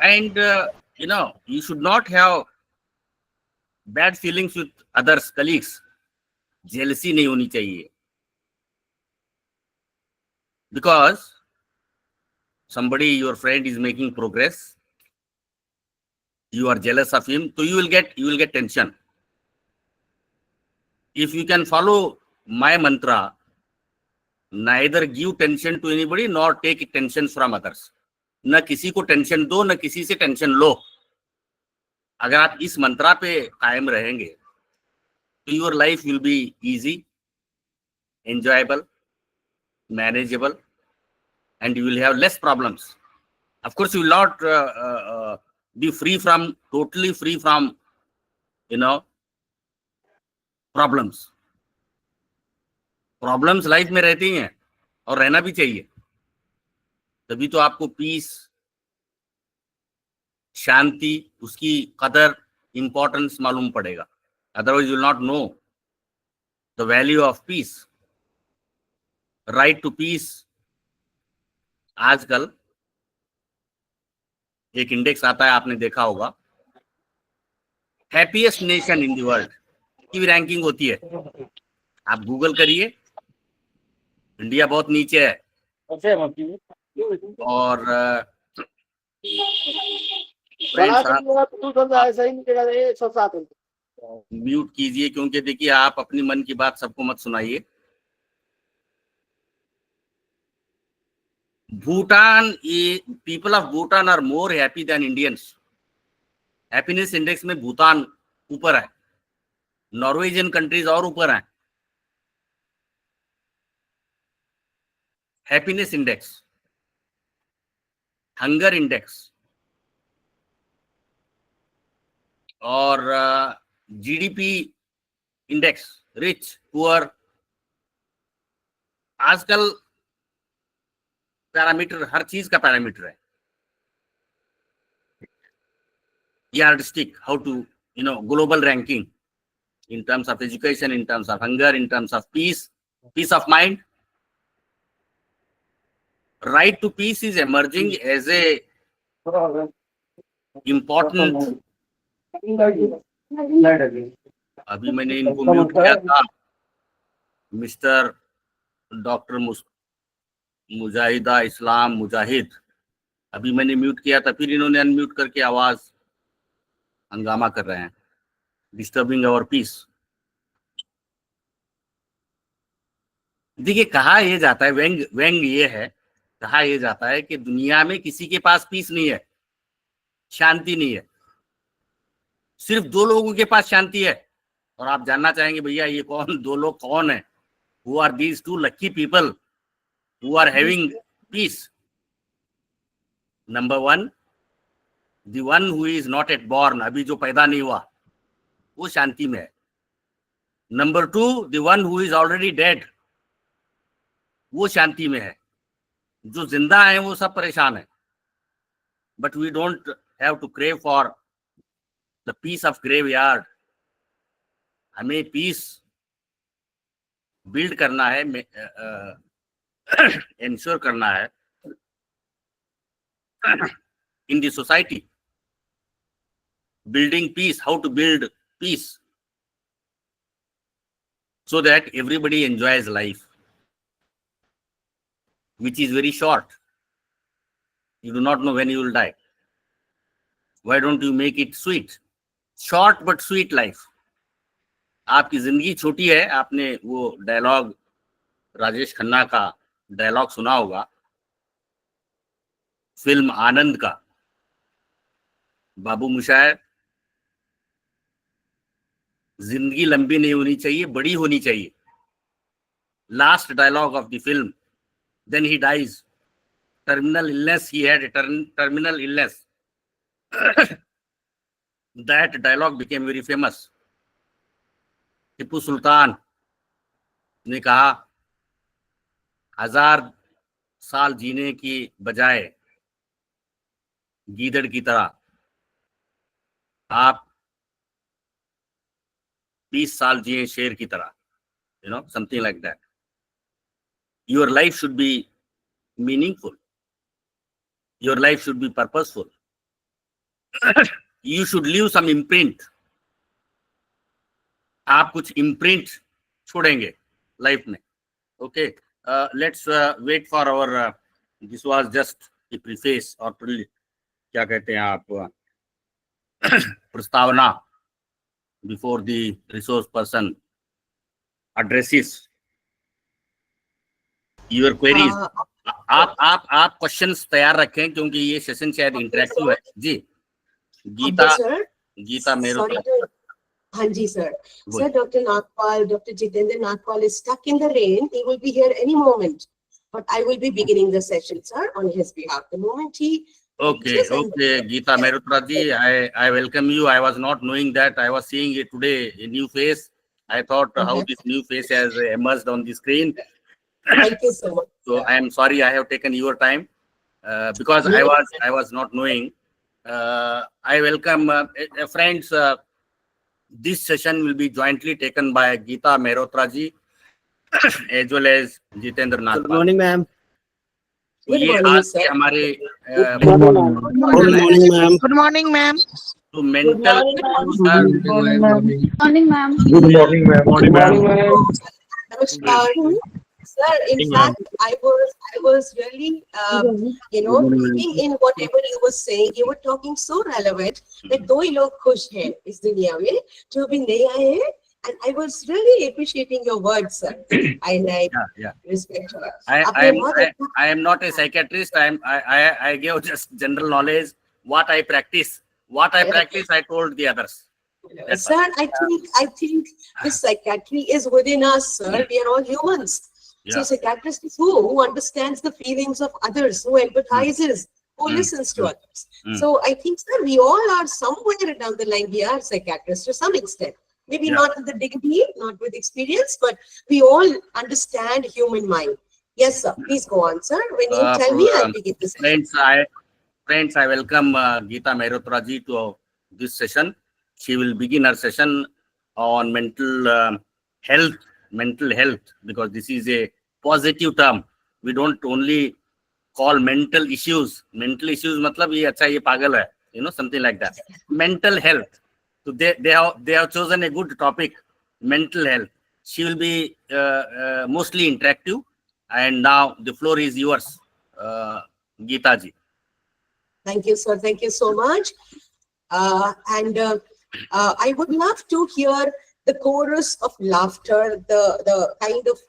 And you should not have bad feelings with others, colleagues. Jealousy नहीं होनी चाहिए, because somebody, your friend, is making progress, you are jealous of him, so you will get tension. If you can follow my mantra, neither give tension to anybody nor take tension from others. न किसी को tension दो, न किसी से tension लो. अगर आप इस मंत्रा पे कायम रहेंगे तो your life will be easy, enjoyable, manageable, and you will have less problems. Of course, you will not be totally free from, problems. Problems life में रहती हैं और रहना भी चाहिए. तभी तो आपको पीस, शांति, उसकी कदर, इंपॉर्टेंस मालूम पड़ेगा. Otherwise you will not know the value of peace. Right to peace, आजकल एक इंडेक्स आता है, आपने देखा होगा, happiest nation in the world की भी रैंकिंग होती है. आप गूगल करिए, इंडिया बहुत नीचे है. और म्यूट कीजिए, क्योंकि देखिए, आप अपनी मन की बात सबको मत सुनाइए. Bhutan, people of Bhutan are more happy than Indians. Happiness index में भूटान ऊपर है, नॉर्वेजियन कंट्रीज और ऊपर हैं. हैप्पीनेस इंडेक्स, हंगर इंडेक्स और जीडीपी इंडेक्स, रिच पुअर, आजकल पैरामीटर, हर चीज का पैरामीटर है. Yardstick, how to global ranking in terms of education, in terms of hunger, in terms of peace of mind. Right to peace is emerging as a important. अभी मैंने इनको mute किया था, मिस्टर डॉक्टर मुजाहिदा इस्लाम मुजाहिद. अभी मैंने mute किया था, फिर इन्होंने अनम्यूट करके आवाज हंगामा कर रहे हैं, डिस्टर्बिंग आवर पीस. देखिए, कहा यह जाता है, व्यंग ये है, कहा यह जाता है कि दुनिया में किसी के पास पीस नहीं है, शांति नहीं है. सिर्फ दो लोगों के पास शांति है. और आप जानना चाहेंगे, भैया ये दो लोग कौन है? Who are these two lucky people who are having peace? Number one, the one who is not yet born, अभी जो पैदा नहीं हुआ, वो शांति में है. Number two, the one who is already dead, वो शांति में है. जो जिंदा है वो सब परेशान है. But we don't have to crave for the peace of graveyard. हमें पीस बिल्ड करना है, इंश्योर करना है in the society. building peace, how to build peace so that everybody enjoys life, which is very short. You do not know when you will die. Why don't you make it sweet? Short but sweet life. आपकी जिंदगी छोटी है. आपने वो dialogue, Rajesh Khanna का dialogue सुना होगा, film आनंद का. बाबू मुशायर, जिंदगी लंबी नहीं होनी चाहिए, बड़ी होनी चाहिए. Last dialogue of the film. Then he dies. Terminal illness, he had terminal illness. That dialogue became very famous. Tipu Sultan ने कहा, 1000 साल जीने की बजाय गीदड़ की तरह आप 20 साल जिए शेर की तरह. Something like that. Your life should be meaningful. Your life should be purposeful. you should leave some imprint. आप कुछ imprint छोड़ेंगे life में. Okay, let's wait for our. This was just a preface or क्या कहते हैं आप प्रस्तावना before the resource person addresses your queries. आप क्वेश्चंस तैयार रखें क्योंकि ये सेशन शायद इंटरेक्टिव है. जी गीता मेरे हाँ जी sir. Sir, Dr. Nagpal, Dr. Jitendra Nagpal is stuck in the rain. He will be here any moment, but I will be beginning the session, sir, on his behalf. The moment he okay, Geeta Merutra ji, I welcome you. I was not knowing that. I was seeing it today, a new face. I thought how this new face has emerged on the screen. Thank you so much. So I am sorry I have taken your time because I was not knowing. I welcome friends. This session will be jointly taken by Geeta Mehrotra ji as well as Jitendra Nagpal. Good morning, ma'am. ये आज के हमारे Good morning, ma'am. Good morning, ma'am. तो mental Good morning, ma'am. Good morning, ma'am. Good morning, ma'am. Namaskar. Sir, in fact, I was really, thinking in whatever you were saying. You were talking so relevant that दो ही लोग खुश हैं इस दुनिया में जो भी नए आए हैं. And I was really appreciating your words, sir. I respect her. I am not a psychiatrist. I give just general knowledge. What I practice, I told the others. Sir, I think this psychiatry is within us, sir. We are all humans. Yeah. So psychiatrist is who understands the feelings of others, who empathizes, who listens to others. So I think, sir, we all are somewhere down the line. We are psychiatrists to some extent. Maybe not with the dignity, not with experience, but we all understand human mind. Yes, sir. Please go on, sir. When you tell me, I'll begin this. Friends, I welcome Geeta Mehrotra ji to this session. She will begin her session on mental health, because this is a positive term. We don't only call mental issues. Mental issues मतलब ये अच्छा ये पागल है, something like that. Mental health. So they have chosen a good topic, mental health. She will be mostly interactive, and now the floor is yours, Geeta ji. Thank you, sir. Thank you so much. I would love to hear the chorus of laughter, the kind of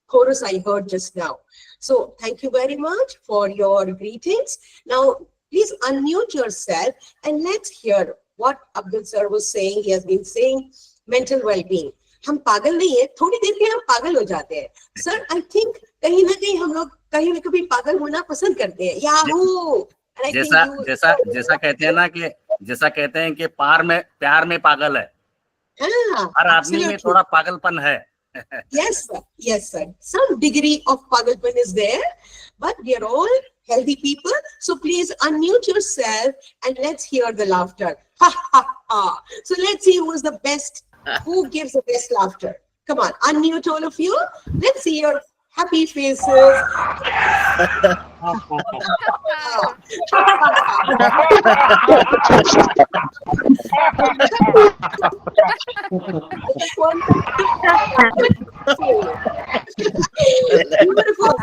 chorus I heard just now. So thank you very much for your greetings. Now, please unmute yourself and let's hear what Abdul sir was saying. He has been saying mental well-being. हम पागल नहीं है, थोड़ी देर के हम पागल हो जाते हैं. Sir, I think कहीं ना कहीं हम लोग कहीं ना कभी पागल होना पसंद करते हैं. याहू. जैसा कहते हैं कि प्यार में पागल है. हर आदमी में थोड़ा पागलपन है. Yes, sir. Some degree of pagalpan is there, but we are all healthy people. So please unmute yourself and let's hear the laughter. Ha ha ha. So let's see who is the best, who gives the best laughter. Come on, unmute all of you. Let's see your happy faces. Beautiful.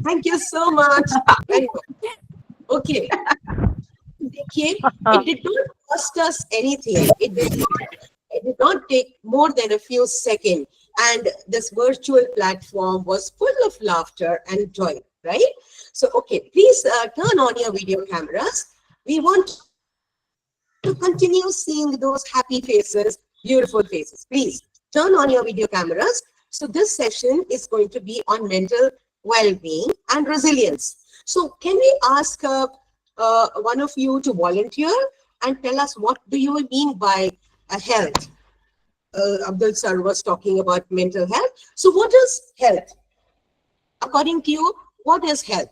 Thank you so much. Okay. It did not cost us anything. It did not take more than a few seconds. And this virtual platform was full of laughter and joy, right? So, okay, please turn on your video cameras. We want to continue seeing those happy faces, beautiful faces. Please turn on your video cameras. So this session is going to be on mental well-being and resilience. So can we ask one of you to volunteer and tell us what do you mean by health? Abdul sir was talking about mental health. So what is health? According to you, what is health?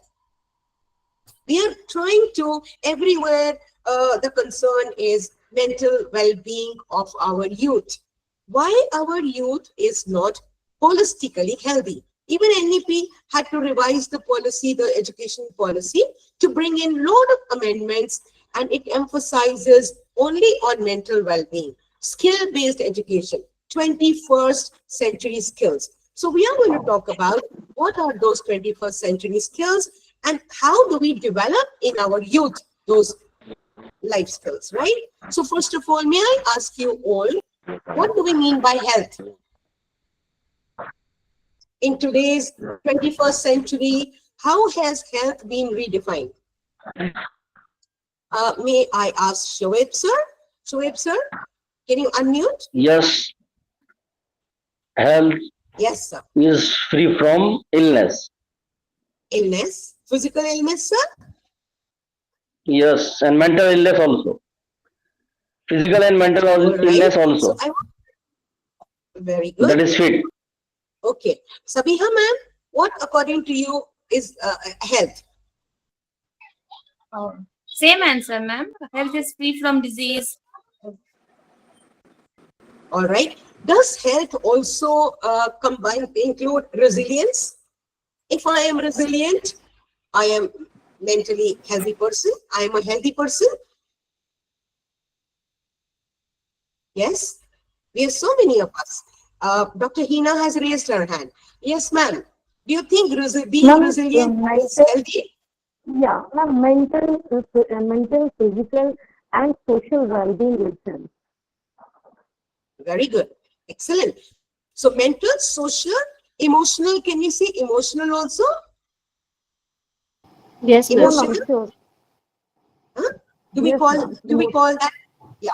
We are trying to, everywhere the concern is mental well-being of our youth. Why our youth is not holistically healthy? Even NEP had to revise the policy, the education policy, to bring in lot of amendments, and it emphasizes only on mental well-being, skill-based education, 21st century skills. So we are going to talk about what are those 21st century skills and how do we develop in our youth those life skills, right? So first of all, may I ask you all, what do we mean by health? In today's 21st century, how has health been redefined? May I ask Shoaib sir? Shoaib sir, can you unmute? Yes, health Yes, sir. is free from illness. Illness, physical illness, sir? Yes, and mental illness also. Physical and mental All right. illness also. So very good. That is fit. Okay. Sabiha ma'am, what according to you is health? Same answer, ma'am. Health is free from disease. All right. Does health also include resilience? If I am resilient, I am mentally healthy person. I am a healthy person. Yes. We have so many of us. Dr. Hina has raised her hand. Yes, ma'am. Do you think being resilient is healthy? Yeah, mental, physical, and social well-being is health. Very good. Excellent. So mental, social, emotional. Can we say emotional also? Yes, ma'am. Emotional. Huh? Do we call that? Yeah.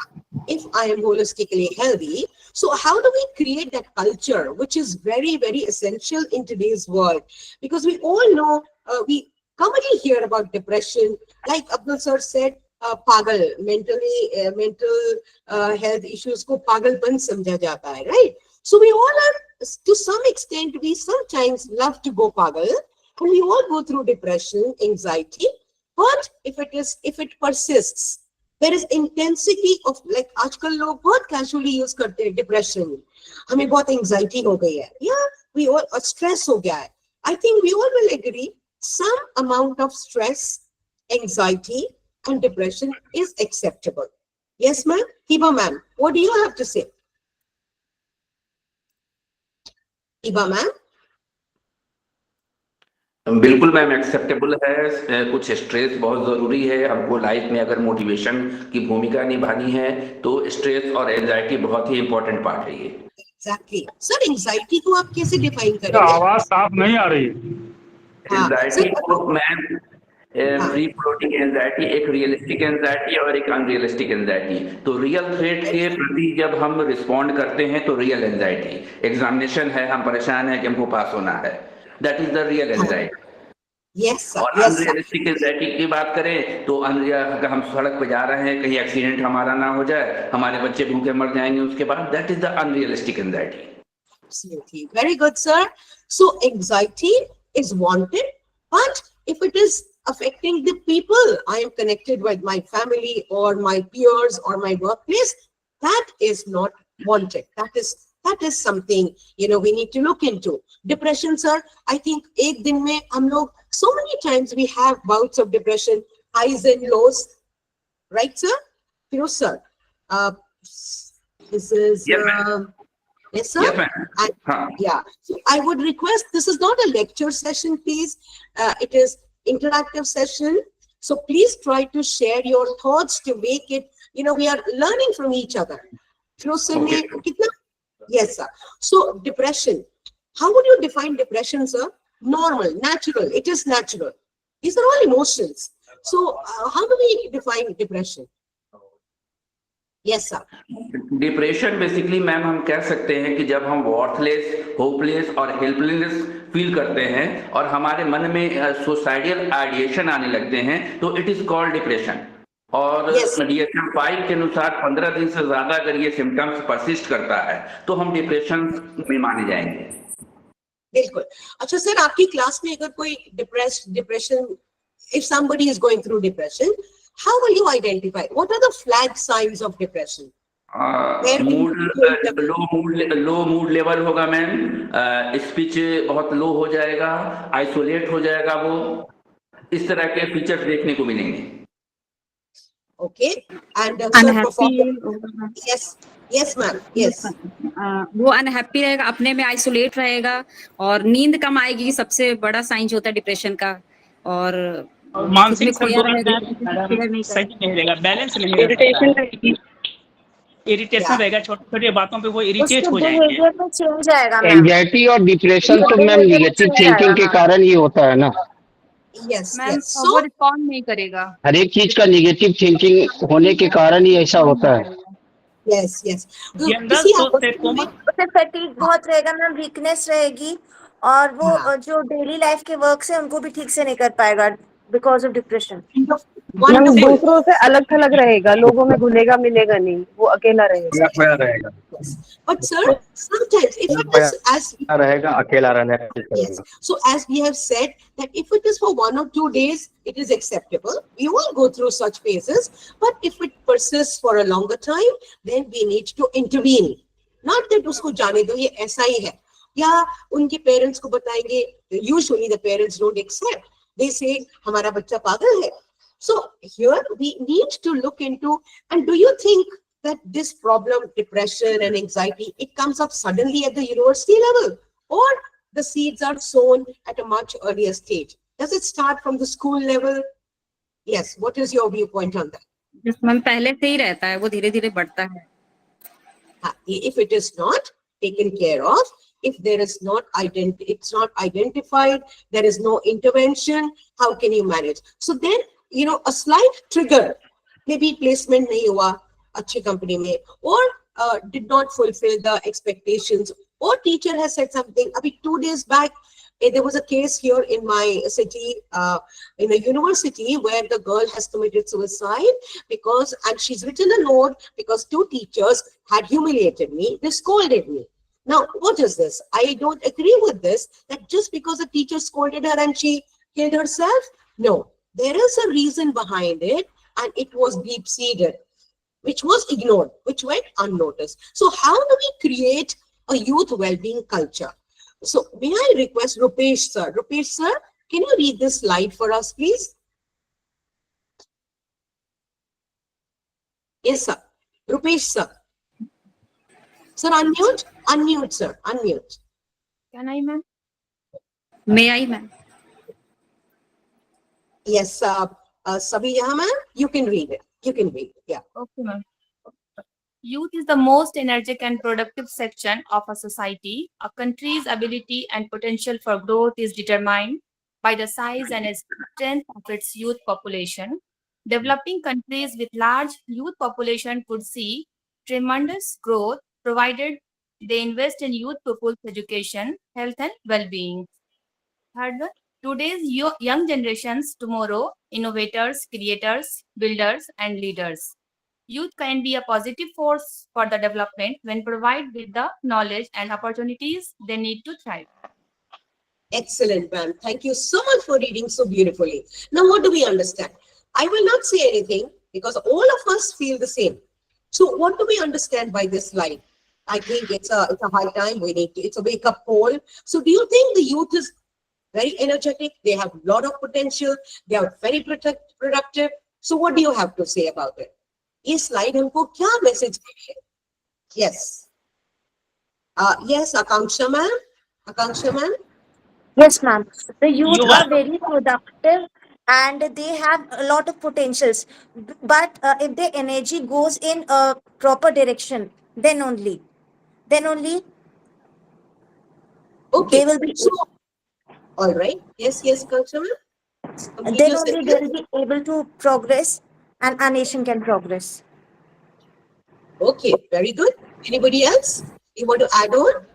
If I am holistically healthy, so how do we create that culture, which is very, very essential in today's world? Because we all know, we commonly hear about depression, like Abdul sir said, pagal, mental health issues ko pagalpan samjha jata hai, right? So we all are, to some extent, we sometimes love to go pagal, and we all go through depression, anxiety. But if it persists, there is intensity of, like आजकल लोग बहुत casually use करते हैं depression, हमें बहुत anxiety हो गई है, yeah, we all stress हो गया है. I think we all will agree some amount of stress, anxiety, and depression is acceptable. Yes, ma'am. Hiba ma'am, what do you have to say? Hiba ma'am. बिल्कुल ma'am acceptable है. कुछ stress बहुत जरूरी है. हमको लाइफ में अगर motivation की भूमिका निभानी है तो स्ट्रेस और एंजाइटी बहुत ही इंपॉर्टेंट पार्ट है ये. Exactly. Sir, एंजाइटी को आप कैसे डिफाइन करेंगे? आवाज साफ नहीं आ रही है. एंजाइटी को मैम फ्री फ्लोटिंग एंजाइटी, एक रियलिस्टिक एंजाइटी और एक अनरियलिस्टिक एंजाइटी. तो रियल थ्रेट के प्रति जब हम रिस्पॉन्ड करते हैं तो रियल एंजाइटी, एग्जामिनेशन है, हम परेशान है कि हमको पास होना है, that is the real anxiety. Yes, sir. और अनरियलिस्टिक एंजाइटी की बात करें तो अगर हम सड़क पे जा रहे हैं, कहीं एक्सीडेंट हमारा ना हो जाए, हमारे बच्चे भूखे मर जाएंगे उसके बाद, that is the unrealistic anxiety. Absolutely. Very good, sir. So anxiety is wanted, but if it is affecting the people I am connected with, my family or my peers or my workplace, that is not wanted. That is something, we need to look into. Depression, sir, I think ek din mein hum log, so many times we have bouts of depression, highs and lows, right, sir? Firoz sir, this is yes, sir. Yes, ma'am. Yeah. So I would request, this is not a lecture session, please. It is interactive session. So please try to share your thoughts to make it, we are learning from each other. Okay. Yes, sir. So depression, how would you define depression, sir? Normal, natural, it is natural. These are all emotions. So how do we define depression? Yes, sir. Depression basically ma'am हम कह सकते हैं कि जब हम worthless, hopeless और helpless feel करते हैं और हमारे मन में सुसाइडल आइडिएशन आने लगते हैं तो इट इज कॉल्ड डिप्रेशन. और DSM-5 के अनुसार 15 दिन से ज्यादा अगर ये सिम्टम्स परसिस्ट करता है तो हम डिप्रेशन में माने जाएंगे. बिल्कुल. अच्छा सर, आपकी क्लास में अगर कोई depression, if somebody is going through depression, how will you identify? What are the flag signs of depression? Where we mood need to intervene. Low mood level होगा मैम, स्पीच बहुत लो हो जाएगा, isolate हो जाएगा, वो इस तरह के फीचर्स देखने को मिलेंगे। Okay, and sir, unhappy performance. Yes ma'am, yes. वो अनहैप्पी रहेगा, अपने में आइसोलेट रहेगा और नींद कम आएगी, सबसे बड़ा साइन जो होता है डिप्रेशन का, और खुद में मानसिक खोया संतुलन रहेगा, भी किसी से मैडम शेयर नहीं सही करेगा। नहीं रहेगा, बैलेंस नहीं रह इरिटेशन सकता है, रहेगी। Irritation Yeah. रहेगा, छोटी छोटी बातों पे वो इरिटेट उसके हो जाएंगे। बिहेवियर में चेंज आएगा मैम, एंजाइटी और डिप्रेशन तो मैम बिहेवियर में निगेटिव चेंज आएगा थिंकिंग के मैम। कारण ही होता है ना। Yes, ma'am yes. वो So रिस्पॉन्ड नहीं करेगा, हर एक चीज का निगेटिव थिंकिंग होने के कारण ही ऐसा होता है। yes, yes. So, general see, सोच से कॉमन उसे फैटीग बहुत रहेगा मैम, वीकनेस रहेगी, और वो हाँ. जो डेली लाइफ के वर्क है उनको भी ठीक से नहीं कर पाएगा because of depression. Ma'am Wonderful. दूसरों से अलग थलग रहेगा, लोगों में घुलेगा मिलेगा नहीं, वो अकेला रहेगा। Yes. But sir, sometimes if it is as रहेगा, अकेला रहने yes, so as we have said that if it is for 1 or 2 days, it is acceptable. We all go through such phases. But if it persists for a longer time, then we need to intervene. Not that उसको जाने दो, ये ऐसा ही है, या उनके parents को बताएंगे. Usually the parents don't accept. They say हमारा बच्चा पागल है. So here we need to look into, and do you think that this problem, depression and anxiety, it comes up suddenly at the university level, or the seeds are sown at a much earlier stage? Does it start from the school level? Yes. What is your viewpoint on that? Ma'am पहले से ही रहता है, वो धीरे धीरे बढ़ता है। If it is not taken care of, if there is not it's not identified, there is no intervention, how can you manage? So then, a slight trigger, maybe placement nahi hua अच्छी company mein, or did not fulfill the expectations, or teacher has said something. Abhi 2 days back, there was a case here in my city, in a university, where the girl has committed suicide and she's written a note because 2 teachers had humiliated me, they scolded me. Now, what is this? I don't agree with this, that just because a teacher scolded her and she killed herself. No, there is a reason behind it, and it was deep-seated, which was ignored, which went unnoticed. So how do we create a youth well-being culture? So may I request Rupesh sir? Rupesh sir, can you read this slide for us, please? Yes, sir. Rupesh sir. Sir, unmute. Unmute, sir. Unmute. Can I ma'am? May I, ma'am? Yes, Sabi ma'am, you can read it. You can read it. Yeah. Okay, ma'am. Youth is the most energetic and productive section of a society. A country's ability and potential for growth is determined by the size and strength of its youth population. Developing countries with large youth population could see tremendous growth provided they invest in youth people's education, health, and well-being. Third one, today's young generations, tomorrow, innovators, creators, builders, and leaders. Youth can be a positive force for the development when provided with the knowledge and opportunities they need to thrive. Excellent, ma'am. Thank you so much for reading so beautifully. Now, what do we understand? I will not say anything because all of us feel the same. So what do we understand by this slide? I think it's a high time. It's a wake-up call. So do you think the youth is very energetic? They have a lot of potential. They are very productive. So what do you have to say about it? This slide हमको क्या message दे रही है? Yes. Yes, Akanksha ma'am. Akanksha ma'am. Yes, ma'am. The youth are very productive and they have a lot of potentials. But if their energy goes in a proper direction, then only Okay. they will be. So, all right. Yes, Akanksha ma'am. Then only they will be able to progress, and our nation can progress. Okay, very good. Anybody else? You want to add on?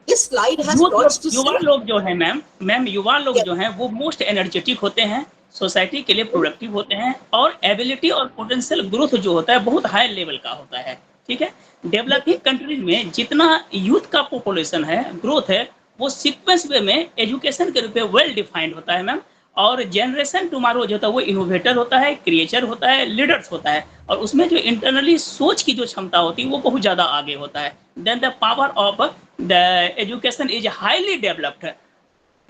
This slide has lots to say. युवा लोग जो है ma'am युवा लोग जो हैं वो most energetic होते हैं, सोसाइटी के लिए प्रोडक्टिव होते हैं, और एबिलिटी और पोटेंशियल ग्रोथ जो होता है बहुत हाई लेवल का होता है। ठीक है, डेवलपिंग कंट्रीज में जितना यूथ का पॉपुलेशन है, ग्रोथ है, वो सीक्वेंस वे में एजुकेशन के रूप में वेल डिफाइंड होता है मैम, और जनरेशन टुमारो जो होता है वो इनोवेटर होता है, क्रिएचर होता है, लीडर्स होता है, और उसमें जो इंटरनली सोच की जो क्षमता होती है वो बहुत ज़्यादा आगे होता है. Then the power of the education is highly developed.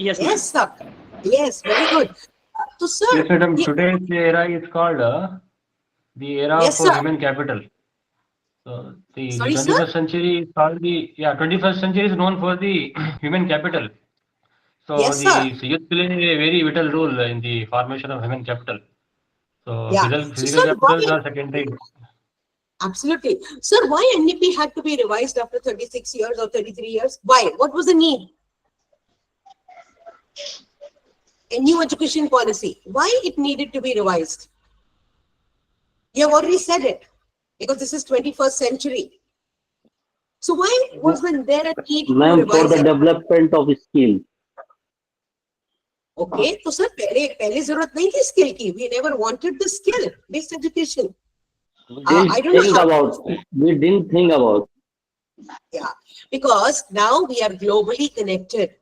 Yes, ma'am. Yes, sir. Yes, very good. So, sir. Yes, madam. Today's era is called the era Yes, of sir. human capital. So the Sorry, 21st sir? century is called the 21st century is known for the human capital. So Yes, the sir. youth play a very vital role in the formation of human capital. So Yeah. physical So, sir, capitals why? are secondary. Absolutely. Sir, why NEP had to be revised after 36 years or 33 years? Why? What was the need? A new education policy. Why it needed to be revised? You have already said it, because this is 21st century. So why wasn't there a need to Ma'am, for revise the it? development of skill. Okay, तो sir पहले जरूरत नहीं थी skill की. We never wanted the skill based education. I don't know how. We didn't think about. Yeah, because now we are globally connected.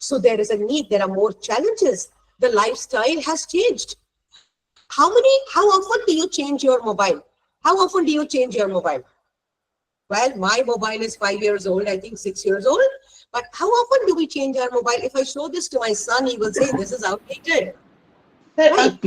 So there is a need. There are more challenges. The lifestyle has changed. How often do you change your mobile? How often do you change your mobile? Well, my mobile is 5 years old, I think 6 years old. But how often do we change our mobile? If I show this to my son, he will say, this is outdated. Right?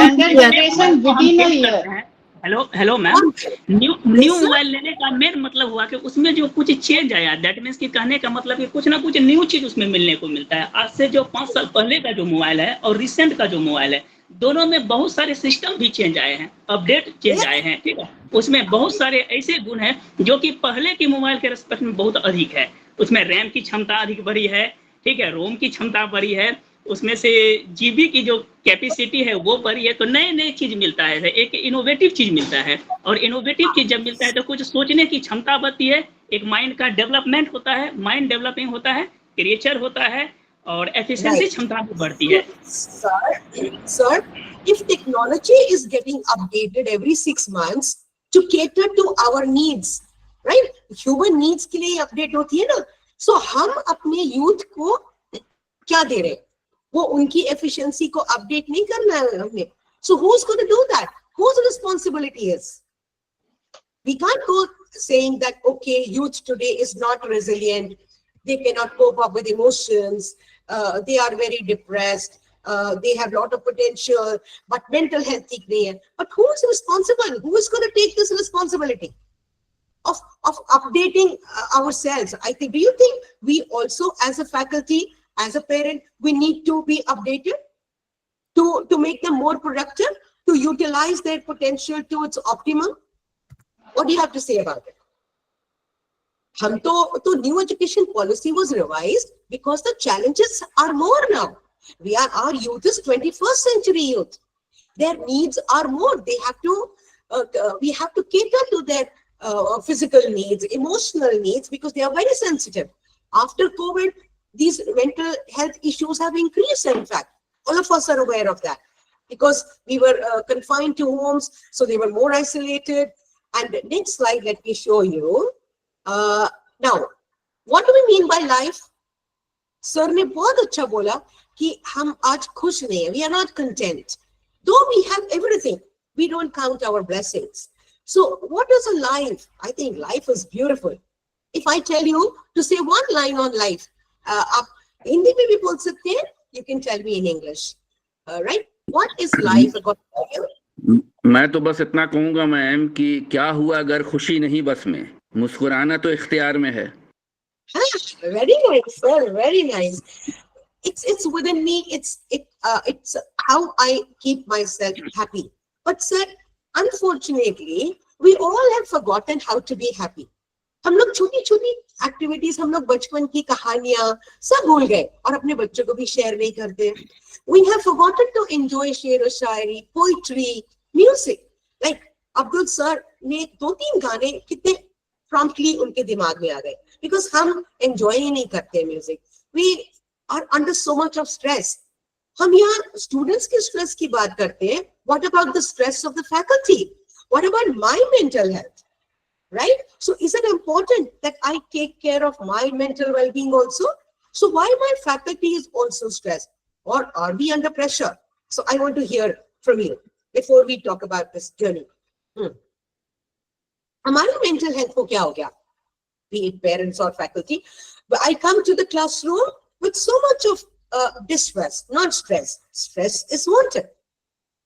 younger generation within a year. Hello ma'am. New mobile लेने का main मतलब हुआ कि उसमें जो कुछ change आया. That means कि कहने का मतलब कि कुछ ना कुछ न्यू चीज उसमें मिलने को मिलता है. आज से जो 5 साल पहले का जो मोबाइल है और रिसेंट का जो मोबाइल है, दोनों में बहुत सारे सिस्टम भी चेंज आए हैं, अपडेट चेंज आए हैं. ठीक है, उसमें बहुत सारे ऐसे गुण हैं जो कि पहले के मोबाइल के रिस्पेक्ट में बहुत अधिक है. उसमें रैम की क्षमता अधिक बढ़ी है. ठीक है, रोम की क्षमता बढ़ी है. उसमें से जीबी की जो कैपेसिटी है वो बढ़ी है. तो नए चीज मिलता है, एक इनोवेटिव चीज मिलता है. और इनोवेटिव चीज जब मिलता है तो कुछ सोचने की क्षमता बढ़ती है. एक माइंड का डेवलपमेंट होता है, माइंड डेवलपिंग होता है, क्रिएचर होता है, और एफिशिएंसी क्षमता भी बढ़ती है. Sir, if technology is getting updated every 6 months to cater to our needs, right? Human needs के लिए अपडेट होती है ना. So हम अपने यूथ को क्या दे रहे हैं? वो उनकी एफिशिएंसी को अपडेट नहीं करना है हमने. So who's going to do that? Whose responsibility is? We can't go saying that, okay, youth today is not resilient. They cannot cope up with emotions. They are very depressed. They have a lot of potential, but mental health ठीक नहीं है. But who is responsible? Who is going to take this responsibility of updating ourselves? I think. Do you think we also, as a faculty, as a parent, we need to be updated to make them more productive, to utilize their potential to its optimum? What do you have to say about it? New education policy was revised because the challenges are more now. Our youth is 21st century youth. Their needs are more. They have to, we have to cater to their physical needs, emotional needs, because they are very sensitive. After COVID, these mental health issues have increased. In fact, all of us are aware of that because we were confined to homes, so they were more isolated. And next slide, let me show you. Now, what do we mean by life? Sir ने बहुत अच्छा बोला कि हम आज खुश नहीं हैं. We are not content. Though we have everything, we don't count our blessings. So what is a life? I think life is beautiful. If I tell you to say one line on life, आप हिंदी में भी बोल सकते हैं. You can tell me in English, right? What is life according to you? मैं तो बस इतना कहूंगा मैम कि क्या हुआ अगर खुशी नहीं बस में, मुस्कुराना तो इख्तियार में है. Very nice, sir. Very nice. It's within me. It's how I keep myself happy. But sir, unfortunately, we all have forgotten how to be happy. हम लोग छोटी-छोटी एक्टिविटीज, हम लोग बचपन की कहानियां सब भूल गए और अपने बच्चों को भी शेयर नहीं करते. We have forgotten to enjoy शेर और शायरी, poetry, music. Like Abdul sir ने 2-3 गाने कितने promptly उनके दिमाग में आ गए because हम enjoy ही नहीं करते music. We are under so much of stress. हम यहाँ स्टूडेंट्स के स्ट्रेस की बात करते हैं. What about the stress of the faculty? What about my mental health? Right? So is it important that I take care of my mental well-being also? So why my faculty is also stressed? or are we under pressure? So I want to hear from you before we talk about this journey. हमारी mental health को क्या हो गया? Be it parents or faculty, but I come to the classroom with so much of distress, not stress. Stress is wanted.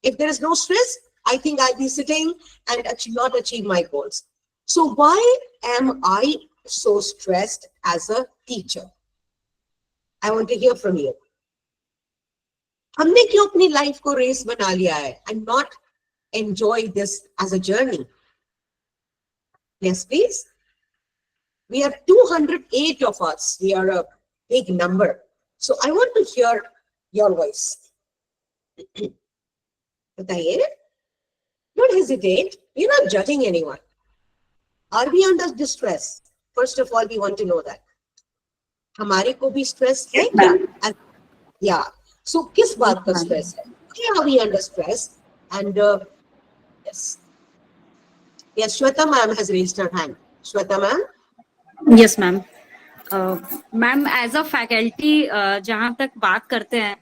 If there is no stress, I think I'll be sitting and not achieve my goals. So why am I so stressed as a teacher? I want to hear from you. हमने क्यों अपनी life को race बना लिया है and not enjoy this as a journey? Yes, please. We are 208 of us. We are a big number. So I want to hear your voice. बताइए. Don't hesitate. We're not judging anyone. Are we under distress? First of all, we want to know that. हमारे को भी stress है क्या? Yeah. So किस बात का stress है? Why are we under stress? And yes. Yes, Shweta ma'am has raised her hand. Shweta ma'am? Yes ma'am. Ma'am as a faculty जहाँ तक बात करते हैं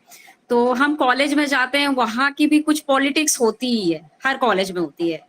तो हम कॉलेज में जाते हैं, वहाँ की भी कुछ पॉलिटिक्स होती ही है, हर कॉलेज में होती है.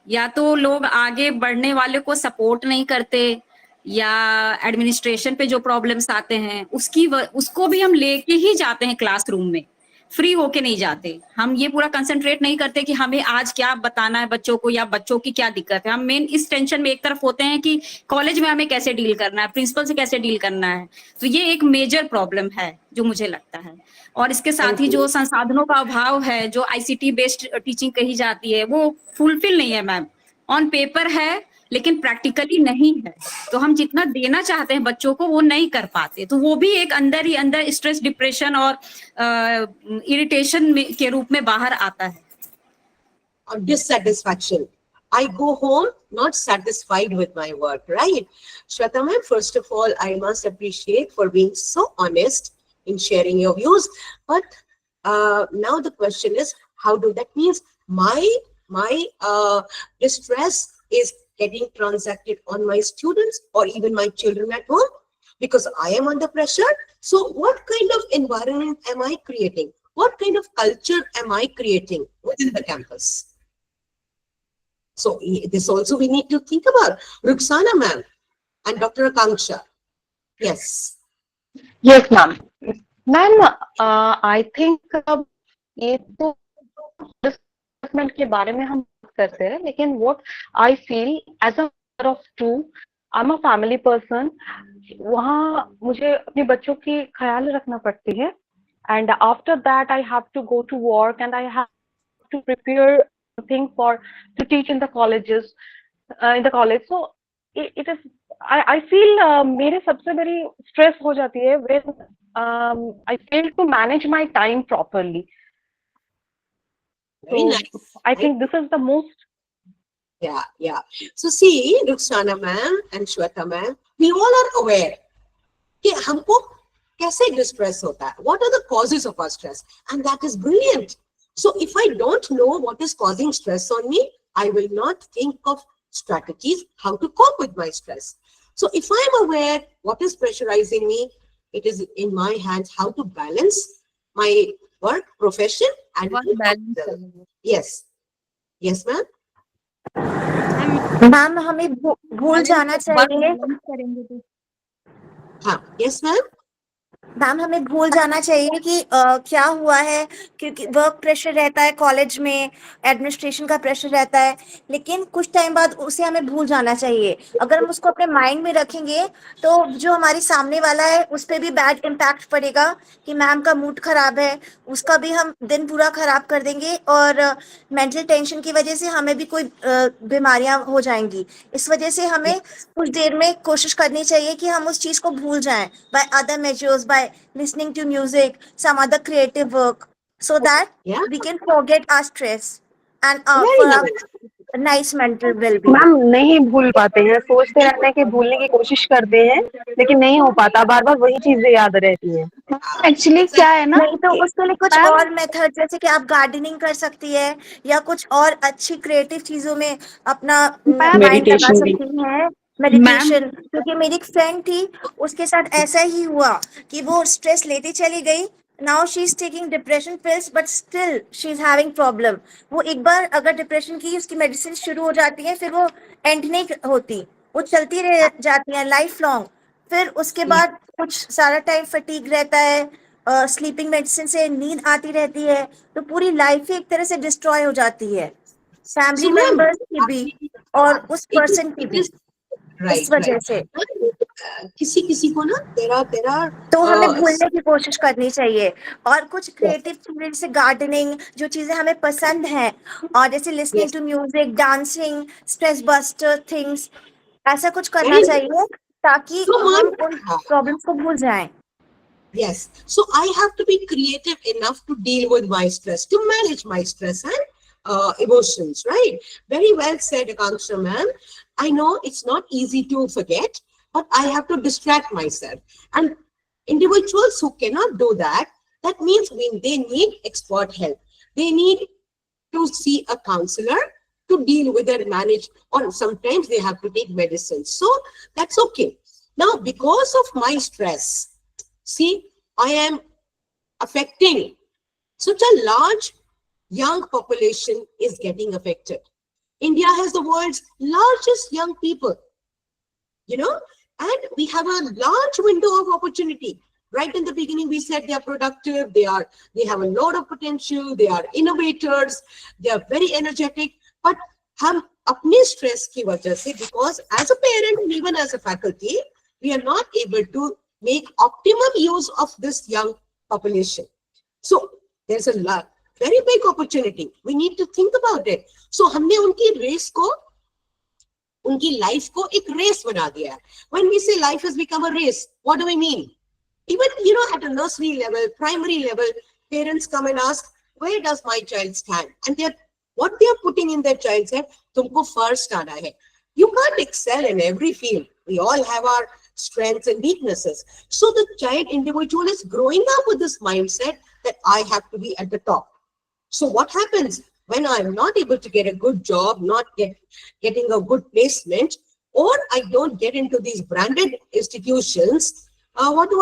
या तो लोग आगे बढ़ने वाले को सपोर्ट नहीं करते, या एडमिनिस्ट्रेशन पे जो प्रॉब्लम्स आते हैं उसको भी हम लेके ही जाते हैं क्लासरूम में, फ्री होके नहीं जाते. हम ये पूरा कंसंट्रेट नहीं करते कि हमें आज क्या बताना है बच्चों को या बच्चों की क्या दिक्कत है. हम मेन इस टेंशन में एक तरफ होते हैं कि कॉलेज में हमें कैसे डील करना है, प्रिंसिपल से कैसे डील करना है. तो ये एक मेजर प्रॉब्लम है जो मुझे लगता है. और इसके साथ ही जो संसाधनों का अभाव है, जो आईसीटी बेस्ड टीचिंग कही जाती है, वो फुलफिल नहीं है मैम. ऑन पेपर है लेकिन प्रैक्टिकली नहीं है. तो हम जितना देना चाहते हैं बच्चों को वो नहीं कर पाते. तो वो भी एक अंदर ही अंदर स्ट्रेस, डिप्रेशन और इरिटेशन के रूप में बाहर आता है. Or dissatisfaction. I go home not satisfied with my work, right? Shweta ma'am, first of all, I must appreciate for being so honest in sharing your views. But now the question is, how do that means my distress is getting transacted on my students or even my children at home because I am under pressure. So what kind of environment am I creating? What kind of culture am I creating within the campus? So this also we need to think about. Ruxana ma'am and Dr. Akanksha. Yes. Yes, ma'am. Ma'am, I think ये तो assessment के बारे में हम बात करते हैं, लेकिन what I feel as a mother of two, I'm a family person. वहाँ मुझे अपने बच्चों की ख्याल रखना पड़ती है, and after that I have to go to work and I have to prepare thing to teach in the colleges, in the college. So it is, I feel मेरे सबसे बड़ी stress हो जाती है when I fail to manage my time properly. Very So nice. I think this is the most. Yeah. So see, Ruxana ma'am and Shweta ma'am, we all are aware कि हमको कैसे distress होता है. What are the causes of our stress? And that is brilliant. So if I don't know what is causing stress on me, I will not think of strategies how to cope with my stress. So if I'm aware what is pressurizing me, it is in my hands how to balance my work, profession, and yes. Yes, ma'am. Ma'am हमें भूल जाना चाहिए. हाँ, yes, ma'am. Ma'am हमें भूल जाना चाहिए कि क्या हुआ है, क्योंकि वर्क प्रेशर रहता है कॉलेज में, एडमिनिस्ट्रेशन का प्रेशर रहता है, लेकिन कुछ टाइम बाद उसे हमें भूल जाना चाहिए. अगर हम उसको अपने माइंड में रखेंगे तो जो हमारे सामने वाला है उस पर भी बैड इम्पैक्ट पड़ेगा कि मैम का मूड खराब है, उसका भी हम दिन पूरा खराब कर देंगे और मेंटल टेंशन की वजह से हमें भी कोई बीमारियां हो जाएंगी. इस वजह से हमें कुछ देर में कोशिश करनी चाहिए कि हम उस चीज को भूल जाएं by other measures, by listening to music, some other creative work, so that we can forget our stress and for a nice mental well-being. Ma'am नहीं भूल पाते हैं, सोचते रहते हैं कि भूलने की कोशिश करते हैं लेकिन नहीं हो पाता, बार बार वही चीजें याद रहती हैं. एक्चुअली क्या है ना, नहीं तो उसके लिए कुछ और मेथड, जैसे कि आप गार्डनिंग कर सकती है या कुछ और अच्छी क्रिएटिव चीजों में अपना माइंड लगा सकती हैं. मेडिटेशन, क्योंकि मेरी एक फ्रेंड थी, उसके साथ ऐसा ही हुआ कि वो स्ट्रेस लेती चली गई now she's taking depression pills but still she's having problem. वो एक बार अगर डिप्रेशन की उसकी मेडिसिन शुरू हो जाती है फिर वो एंड नहीं होती, वो चलती रह जाती है लाइफ लॉन्ग। फिर उसके बाद कुछ सारा टाइम फटीग रहता है, स्लीपिंग मेडिसिन से नींद आती रहती है, तो पूरी लाइफ ही एक तरह से डिस्ट्रॉय हो जाती है, फैमिली So, ma'am, मेंबर्स की भी और उस it पर्सन की भी, is right, इस वजह right. से। किसी किसी को ना तेरा तो हमें भूलने की कोशिश करनी चाहिए और कुछ क्रिएटिव चीजें जैसे गार्डनिंग, जो चीजें हमें पसंद हैं, और जैसे listening to music, dancing, stress buster things, ऐसा कुछ करना चाहिए ताकि So, हम ma'am, उन प्रॉब्लम्स को भूल जाएं। yes. So I have to be creative enough to deal with my stress, to manage my stress and emotions, right? Very well said, Akanksha ma'am. I know it's not easy to forget, but I have to distract myself. And individuals who cannot do that, that means when they need expert help. They need to see a counselor to deal with and manage, or sometimes they have to take medicine. So that's okay. Now, because of my stress, see, I am affecting such a large young population is getting affected. India has the world's largest young people, you know, and we have a large window of opportunity. Right in the beginning, we said they are productive, they have a lot of potential, they are innovators, they are very energetic, but हम अपने stress की वजह से, because as a parent and even as a faculty, we are not able to make optimum use of this young population. So there's a very big opportunity. We need to think about it. So हमने उनकी race को, उनकी life को एक race बना दिया है. When we say life has become a race, what do we mean? Even, at a nursery level, primary level, parents come and ask, where does my child stand? And what they are putting in their child's head, तुमको first आना है. You can't excel in every field. We all have our strengths and weaknesses. So the child individual is growing up with this mindset that I have to be at the top. So what happens when I'm not able to get a good job, not getting a good placement, or I don't get into these branded institutions? What do?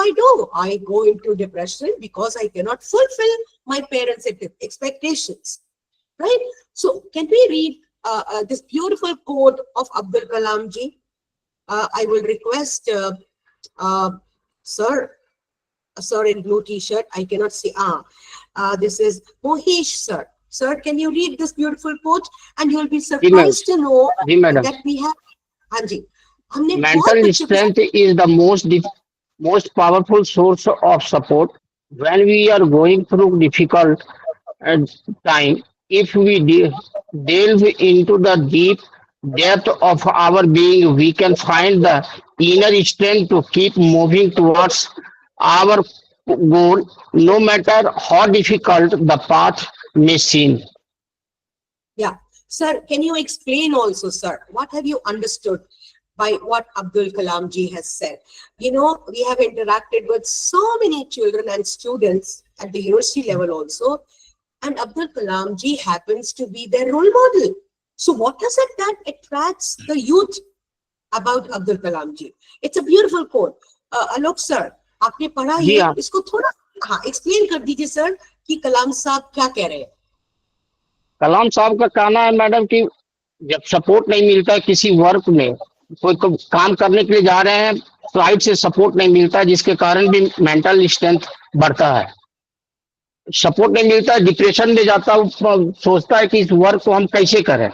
I go into depression because I cannot fulfill my parents' expectations, right? So can we read this beautiful quote of Abdul Kalam ji? I will request sir in blue t-shirt. I cannot see. This is Mohish sir. Sir, can you read this beautiful quote? And you will be surprised to know that we have. Hanji. Mental strength is the most powerful source of support when we are going through difficult time. If we delve into the deep depth of our being, we can find the inner strength to keep moving towards our goal, no matter how difficult the path may seem. Yeah. Sir, can you explain also, sir, what have you understood by what Abdul Kalam ji has said? We have interacted with so many children and students at the university level also, and Abdul Kalam ji happens to be their role model. So what is it that attracts the youth about Abdul Kalam ji? It's a beautiful quote. Alok sir, आपने पढ़ा ये, इसको थोड़ा explain कर दीजिए sir कि कलाम साहब क्या कह रहे हैं. कलाम साहब का कहना है मैडम कि जब सपोर्ट नहीं मिलता है किसी वर्क में, कोई काम करने के लिए जा रहे हैं, साइड से सपोर्ट नहीं मिलता, जिसके कारण भी मेंटल स्ट्रेंथ बढ़ता है. सपोर्ट नहीं मिलता है, डिप्रेशन में जाता है, सोचता है कि इस वर्क को हम कैसे करें.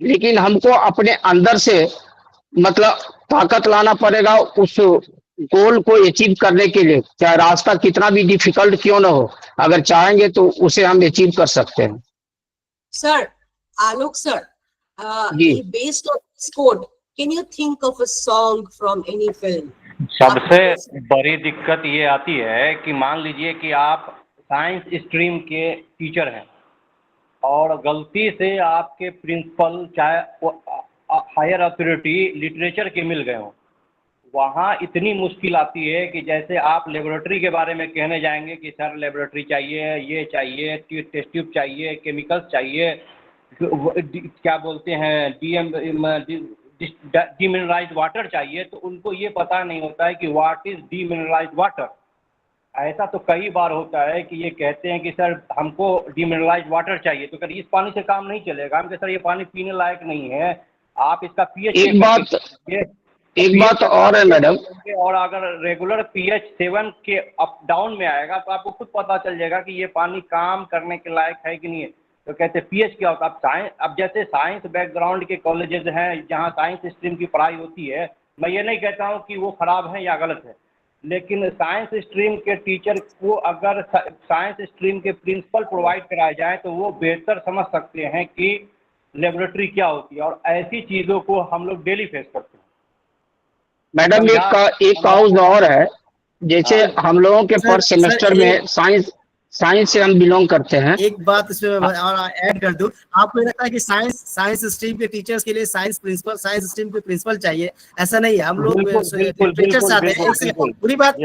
लेकिन हमको अपने अंदर से मतलब ताकत लाना पड़ेगा उस गोल को अचीव करने के लिए, चाहे रास्ता कितना भी डिफिकल्ट क्यों ना हो, अगर चाहेंगे तो उसे हम अचीव कर सकते हैं. Sir, Alok sir, based on this quote, can you think of a song from any film? सबसे बड़ी दिक्कत ये आती है कि मान लीजिए कि आप साइंस स्ट्रीम के टीचर हैं और गलती से आपके प्रिंसिपल चाहे हायर अथॉरिटी लिटरेचर के मिल गए हों, वहाँ इतनी मुश्किल आती है कि जैसे आप लेबोरेटरी के बारे में कहने जाएंगे कि सर लेबोरेटरी चाहिए, ये चाहिए, टेस्ट ट्यूब चाहिए, केमिकल्स चाहिए, क्या बोलते हैं डीमिनरलाइज्ड वाटर चाहिए, तो उनको ये पता नहीं होता है कि व्हाट इज डीमिनरलाइज्ड वाटर. ऐसा तो कई बार होता है कि ये कहते हैं कि सर हमको डिमिनरलाइज वाटर चाहिए, तो कभी इस पानी से काम नहीं चलेगा। हम कहते सर ये पानी पीने लायक नहीं है, आप इसका पीएच एक बात और है मैडम, और अगर रेगुलर पीएच 7 के अप डाउन में आएगा तो आपको खुद पता चल जाएगा कि ये पानी काम करने के लायक है कि नहीं है। तो कहते हैं पीएच क्या होता है। अब साइंस, अब जैसे साइंस बैकग्राउंड के कॉलेजेस हैं जहाँ साइंस स्ट्रीम की पढ़ाई होती है, मैं ये नहीं कहता हूँ कि वो खराब है या गलत है, लेकिन साइंस स्ट्रीम के टीचर को अगर साइंस स्ट्रीम के प्रिंसिपल प्रोवाइड कराए जाए तो वो बेहतर समझ सकते हैं कि लेबोरेटरी क्या होती है, और ऐसी चीज़ों को हम लोग डेली फेस करते हैं। मैडम एक काउज और है, जैसे हम लोगों के फर्स्ट सेमेस्टर में साइंस से हम बिलोंग करते हैं। एक बात इसमें और ऐड कर दूं, आपको लगता है कि साइंस स्ट्रीम के टीचर्स के लिए साइंस स्ट्रीम के प्रिंसिपल चाहिए? ऐसा नहीं है। हम लोग टीचर्स आते हैं, पूरी बात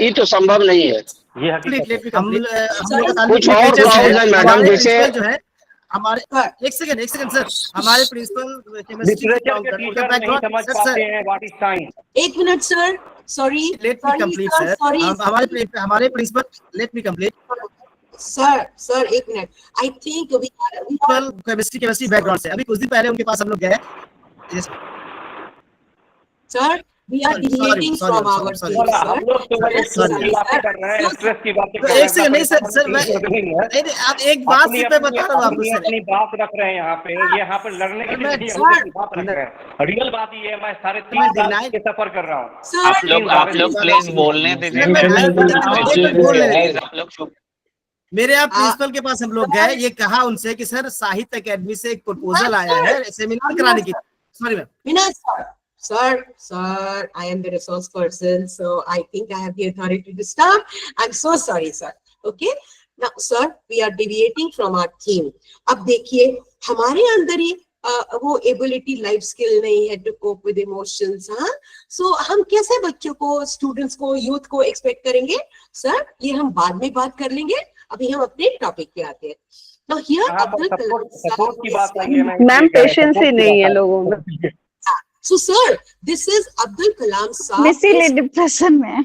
ये तो संभव नहीं है। कुछ और क्लाउज है मैडम, जैसे जो है हमारे एक सेकंड सर, हमारे प्रिंसिपल एक minute sir, sorry, let me complete sir. हमारे principal, let me complete sir एक minute. I think chemistry background से अभी कुछ दिन पहले उनके पास हम लोग गए sir. We are deviating from our team, sir. हम लोग तो कर रहे हैं, स्ट्रेस की बातें कर रहे हैं। एक सेकंड, नहीं सर मैं आप एक बात सिर्फ मैं बता रहा हूँ आपको सर। अपनी बात रख रहे हैं यहाँ पे, ये यहाँ पे लड़ने के लिए नहीं, हम बात रख रहे हैं। रियल बात ये है, मैं सारे 3 साल के सफर कर रहा हूँ। आप लोग प्लीज बोलने दीजिए। मेरे आप प्रिंसिपल के पास हम लोग गए, ये कहा उनसे कि सर साहित्य अकेडमी से एक प्रपोजल आया है सेमिनार कराने की। Sorry ma'am. Sir, I am the resource person, so I think I have the authority to stop. I'm so sorry, sir. Okay? Now, sir, we are deviating from our theme. अब देखिए, हमारे अंदर ही वो ability, life skill नहीं है to cope with emotions. हाँ, सो हम कैसे बच्चों को, स्टूडेंट्स को, यूथ को एक्सपेक्ट करेंगे? सर, ये हम बाद में बात कर लेंगे, अभी हम अपने टॉपिक पे आते हैं। Now here, सपोर्ट की बात आई है मैम, पेशेंस ही नहीं है लोगों में। So sir, this is Abdul Kalam Saab. इसीलिए डिप्रेशन में।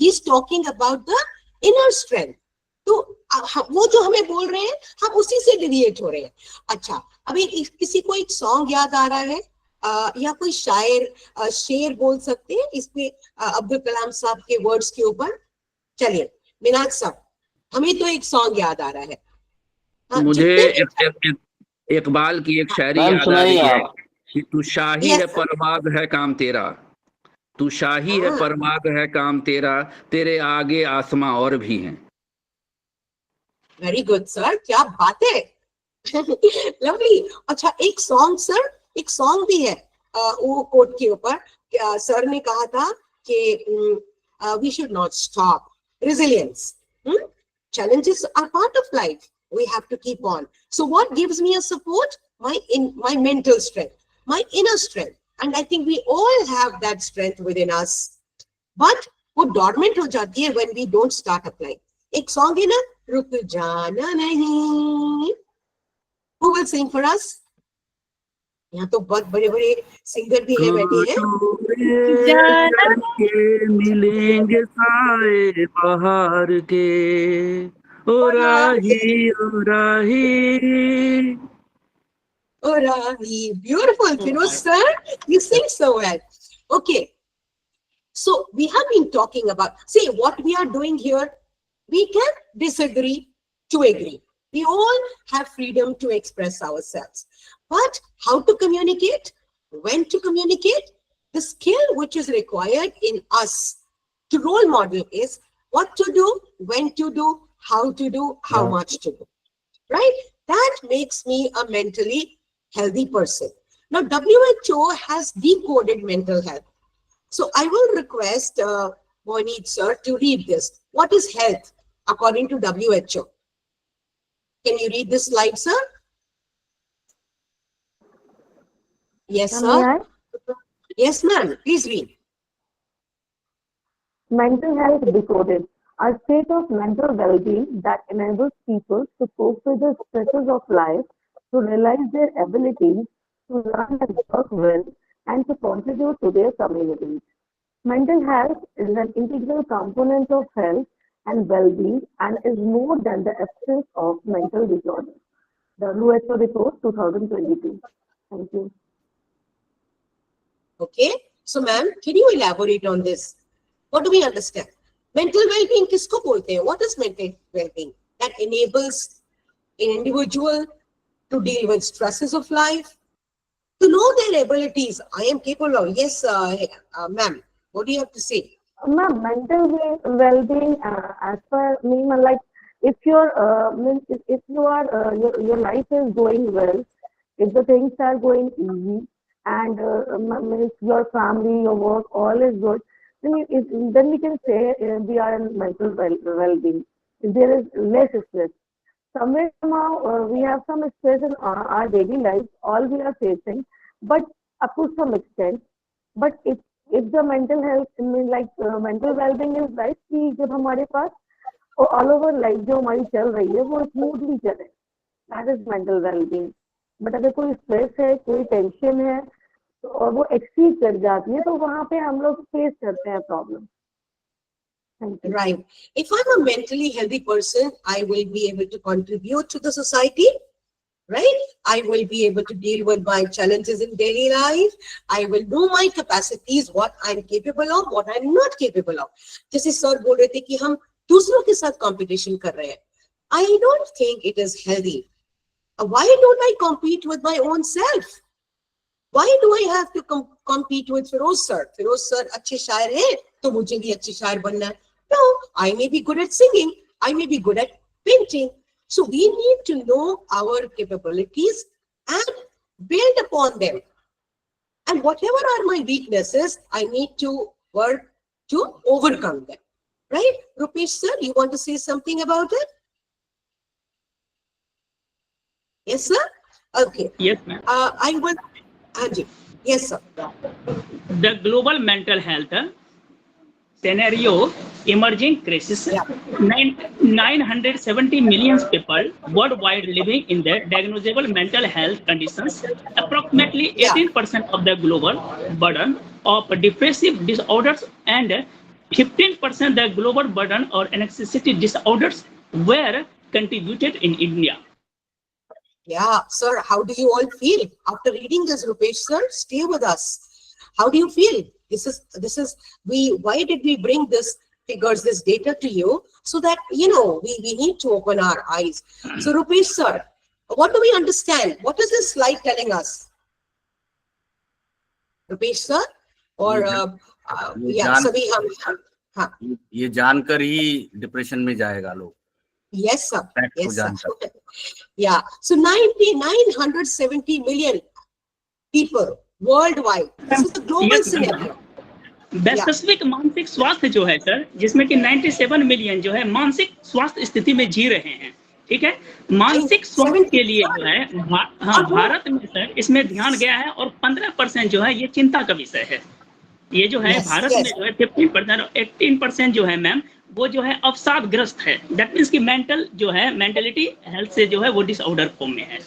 He's talking about the inner strength. तो वो जो हमें बोल रहे हैं, हम उसी से डिविएट हो रहे हैं। अच्छा, अभी किसी को एक सॉन्ग याद आ रहा है या कोई शायर शेर बोल सकते हैं इस पे अब्दुल कलाम साहब के वर्ड्स के ऊपर? चलिए मीनाज साहब, हमें तो एक सॉन्ग याद आ रहा है। मुझे इकबाल की एक शायरी याद आ रही है कि तू शाही है परवाज़ है काम तेरा, तू शाही है परवाज़ है काम तेरा, तेरे आगे आसमां और भी हैं। वेरी गुड सर, क्या बात है। लवली। अच्छा, एक सॉन्ग सर, एक सॉन्ग भी है वो कोट के ऊपर। सर ने कहा था कि we should not stop, resilience, challenges are part of life, we have to keep on. So what gives me a support? My mental strength, my inner strength, and I think we all have that strength within us, but वो dormant हो जाती है when we don't start applying. एक song है ना, रुक जाना नहीं। Who will sing for us? यहाँ तो बहुत बड़े बड़े सिंगर भी है बैठे हैं। मिलेंगे साए बाहर के, ओ राही ओ राही। Oh, Ravi, beautiful. Firoz sir, you sing so well. Okay. So we have been talking about, see what we are doing here. We can disagree to agree. We all have freedom to express ourselves. But how to communicate? When to communicate? The skill which is required in us to role model is what to do, when to do, how to do, how much to do. Right? That makes me a mentally healthy person. Now, WHO has decoded mental health. So I will request Moineet sir to read this. What is health according to WHO? Can you read this slide, sir? Yes, sir. Yes, ma'am. Please read. Mental health decoded. A state of mental well-being that enables people to cope with the stresses of life, to realize their abilities, to learn and work well, and to contribute to their communities. Mental health is an integral component of health and well-being and is more than the absence of mental disorder. WHO report 2022. Thank you. Okay. So, ma'am, can you elaborate on this? What do we understand? Mental well-being kisko bolte hain? What is mental well-being? That enables an individual to deal with stresses of life, to know their abilities. I am capable of. Yes, ma'am. What do you have to say? Ma'am, mental well-being, as per me, like if if you are your life is going well, if the things are going easy, and means your family, your work, all is good, then we can say we are in mental well-being. If there is less stress, somewhere somehow we have some stress in our daily life, all we are facing, but up to some extent. But if the mental health, I mean like mental well-being is right, कि जब हमारे पास all over life जो हमारी चल रही है वो smoothly चले, that is mental well-being. But अगर कोई stress है, कोई tension है, और वो exceed कर जाती है, तो वहाँ पे हम लोग face करते हैं problem. Right. If I'm a mentally healthy person, I will be able to contribute to the society, right? I will be able to deal with my challenges in daily life. I will know my capacities, what I'm capable of, what I'm not capable of. जैसे sir बोल रहे थे कि हम दूसरों के साथ competition कर रहे हैं. I don't think it is healthy. Why don't I compete with my own self? Why do I have to compete with Feroz sir? Feroz sir अच्छे शायर हैं, तो मुझे भी अच्छे शायर बनना है. No, I may be good at singing. I may be good at painting. So we need to know our capabilities and build upon them. And whatever are my weaknesses, I need to work to overcome them. Right? Rupesh sir, you want to say something about it? Yes, sir? Okay. Yes, ma'am. I will. Anji. Yes, sir. The global mental health scenario emerging crisis. 970 million people worldwide living in the diagnosable mental health conditions. Approximately 18% of the global burden of depressive disorders and 15% the global burden or anxiety disorders were contributed in India. Yeah, sir, how do you all feel after reading this, Rupesh sir? Stay with us. How do you feel? Why did we bring this figures, this data to you? So that, you know, we need to open our eyes. So Rupesh sir, what do we understand? What is this slide telling us? Rupesh sir? Or, सभी हम, हाँ. ये जानकर ही depression में जाएगा लोग. Yes, sir. Yes, sir. Yeah. So 970 million people worldwide. This is the global scenario. वैश्विक मानसिक स्वास्थ्य जो है सर, जिसमें कि 97 मिलियन जो है मानसिक स्वास्थ्य स्थिति में जी रहे हैं. ठीक है. मानसिक स्वास्थ्य के लिए जो है भारत में सर इसमें ध्यान गया है और 15% जो है ये चिंता का विषय है. ये जो है भारत में जो है 15% और 18% जो है मैम वो जो है अवसादग्रस्त है. दैट मींस कि मेंटल जो है मेंटलिटी हेल्थ से जो है वो डिसऑर्डर फॉर्म में है.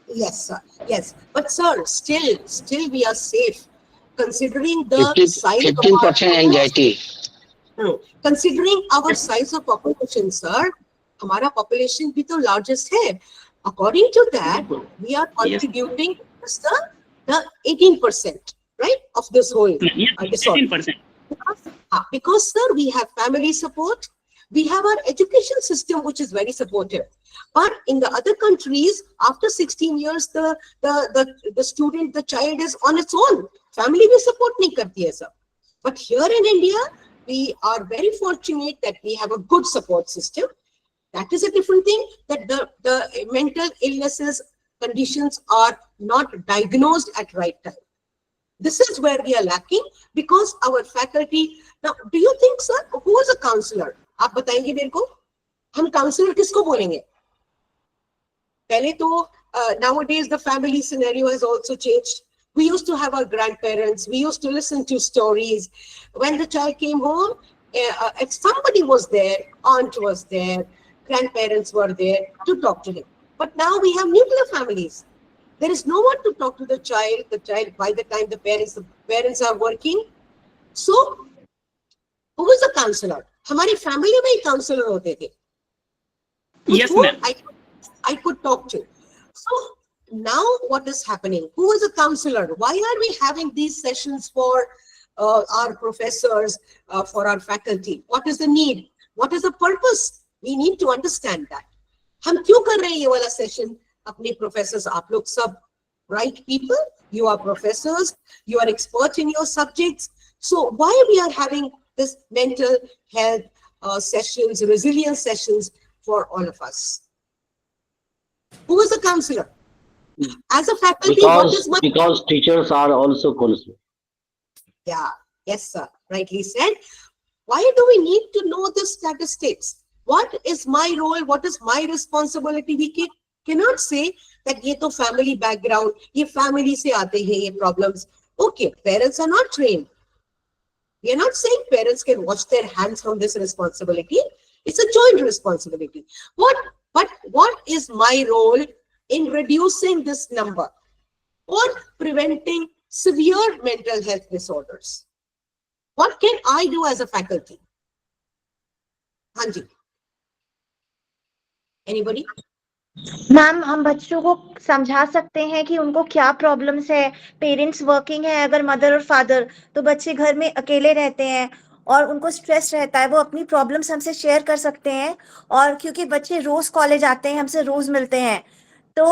Yes, sir. Yes, but sir, still we are safe, considering the size 15% anxiety. Considering our size of population, sir, हमारा population भी तो largest है. According to that, we are contributing just the 18%, right, of this whole disorder. 18%. Because sir, we have family support, we have our education system which is very supportive. But in the other countries, after 16 years, the student, the child is on its own. Family भी support नहीं करती है sir. But here in India, we are very fortunate that we have a good support system. That is a different thing, that the mental illnesses, conditions are not diagnosed at right time. This is where we are lacking because our faculty. Now, do you think, sir, who is a counselor? आप बताएंगे मेरे को? हम counselor किसको बोलेंगे? पहले तो nowadays the family scenario has also changed. We used to have our grandparents. We used to listen to stories. When the child came home, if somebody was there, aunt was there, grandparents were there to talk to him. But now we have nuclear families. There is no one to talk to the child. The child, by the time the parents are working. So, who is a counselor? हमारी family में ही counsellor होते थे, Yes, ma'am. I could talk to. So now what is happening? Who is a counselor? Why are we having these sessions for our professors, for our faculty? What is the need? What is the purpose? We need to understand that. हम क्यों कर रहे हैं ये वाला session? अपने professors, आप लोग सब bright people, you are professors, you are expert in your subjects. So why we are having this mental health sessions, resilience sessions for all of us? Who is a counselor? As a faculty, what is my... Because teachers are also counselors. Yeah, yes, sir. Rightly said. Why do we need to know the statistics? What is my role? What is my responsibility? We cannot say that ये तो family background, ये family से आते हैं ये problems. Okay, parents are not trained. We are not saying parents can wash their hands from this responsibility. It's a joint responsibility. But what is my role in reducing this number or preventing severe mental health disorders? What can I do as a faculty? Hanji. Anybody? Ma'am, हम बच्चों को समझा सकते हैं कि उनको क्या problems है. पेरेंट्स वर्किंग है, अगर मदर और फादर, तो बच्चे घर में अकेले रहते हैं और उनको स्ट्रेस रहता है, वो अपनी प्रॉब्लम्स हमसे शेयर कर सकते हैं. और क्योंकि बच्चे रोज कॉलेज आते हैं, हमसे रोज मिलते हैं, तो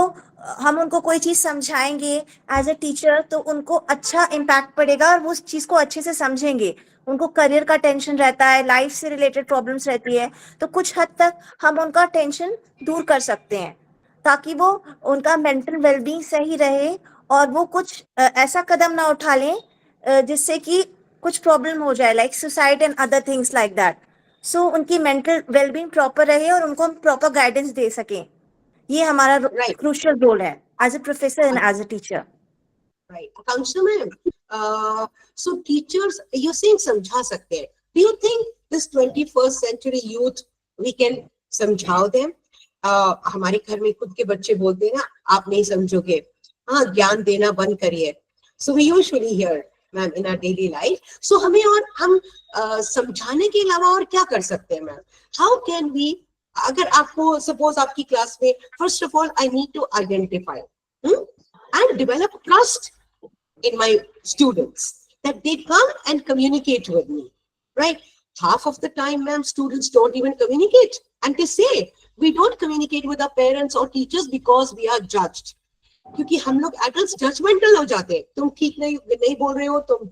हम उनको कोई चीज समझाएंगे एज अ टीचर, तो उनको अच्छा इम्पैक्ट पड़ेगा और वो उस चीज को अच्छे से समझेंगे. उनको करियर का टेंशन रहता है, लाइफ से रिलेटेड प्रॉब्लम्स रहती है, तो कुछ हद तक हम उनका टेंशन दूर कर सकते हैं ताकि वो उनका मेंटल वेलबींग सही रहे और वो कुछ ऐसा कदम ना उठा लें जिससे कि कुछ प्रॉब्लम हो जाए, like suicide and other things like that. So उनकी मेंटल वेलबींग प्रॉपर रहे और उनको हम प्रॉपर गाइडेंस दे सकें. ये हमारा क्रूशियल रोल है as a professor and as a teacher. Right. Counselor ma'am, so teachers, you're saying समझा सकते हैं. Do you think this 21st century youth, we can समझाओ them? हमारे घर में खुद के बच्चे बोलते हैं ना, आप नहीं समझोगे, हाँ ज्ञान देना बंद करिए. So we usually hear, ma'am, in our daily life. So हमें और हम समझाने के अलावा और क्या कर सकते हैं मैम? How can we, अगर आपको suppose आपकी क्लास में, first of all I need to identify and develop trust in my students that they come and communicate with me, right? Half of the time, ma'am, students don't even communicate, and they say we don't communicate with our parents or teachers because we are judged. क्योंकि हम लोग adults judgmental हो जाते हैं, तुम ठीक नहीं बोल रहे हो, तुम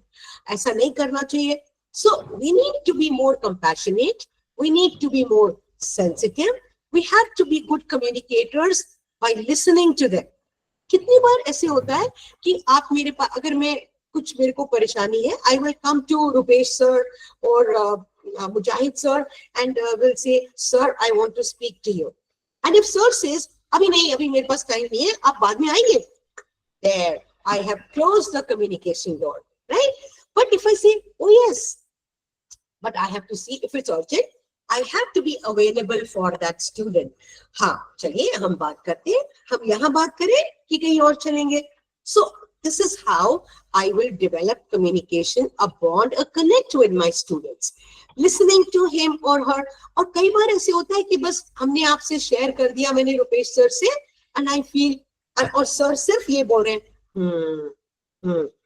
ऐसा नहीं करना चाहिए. So we need to be more compassionate, we need to be more sensitive, we have to be good communicators by listening to them. कितनी बार ऐसे होता है कि आप मेरे पास, अगर मैं कुछ, मेरे को परेशानी है, I will come to Rupesh sir or Mujahid sir and will say, sir, I want to speak to you. And if sir says, अभी नहीं, अभी मेरे पास टाइम नहीं है, आप बाद में आएंगे, there I have closed the communication door, right? But if I say, oh yes, but I have to see if it's urgent, I have to be available for that student. हाँ, चलिए हम बात करते हैं, हम यहाँ बात करें कि कहीं और चलेंगे. So this is how I will develop communication, a bond, a connect with my students, listening to him or her. और कई बार ऐसे होता है कि बस हमने आपसे शेयर कर दिया, मैंने रुपेश सर से, and I feel, और सर सिर्फ ये बोल रहे हैं,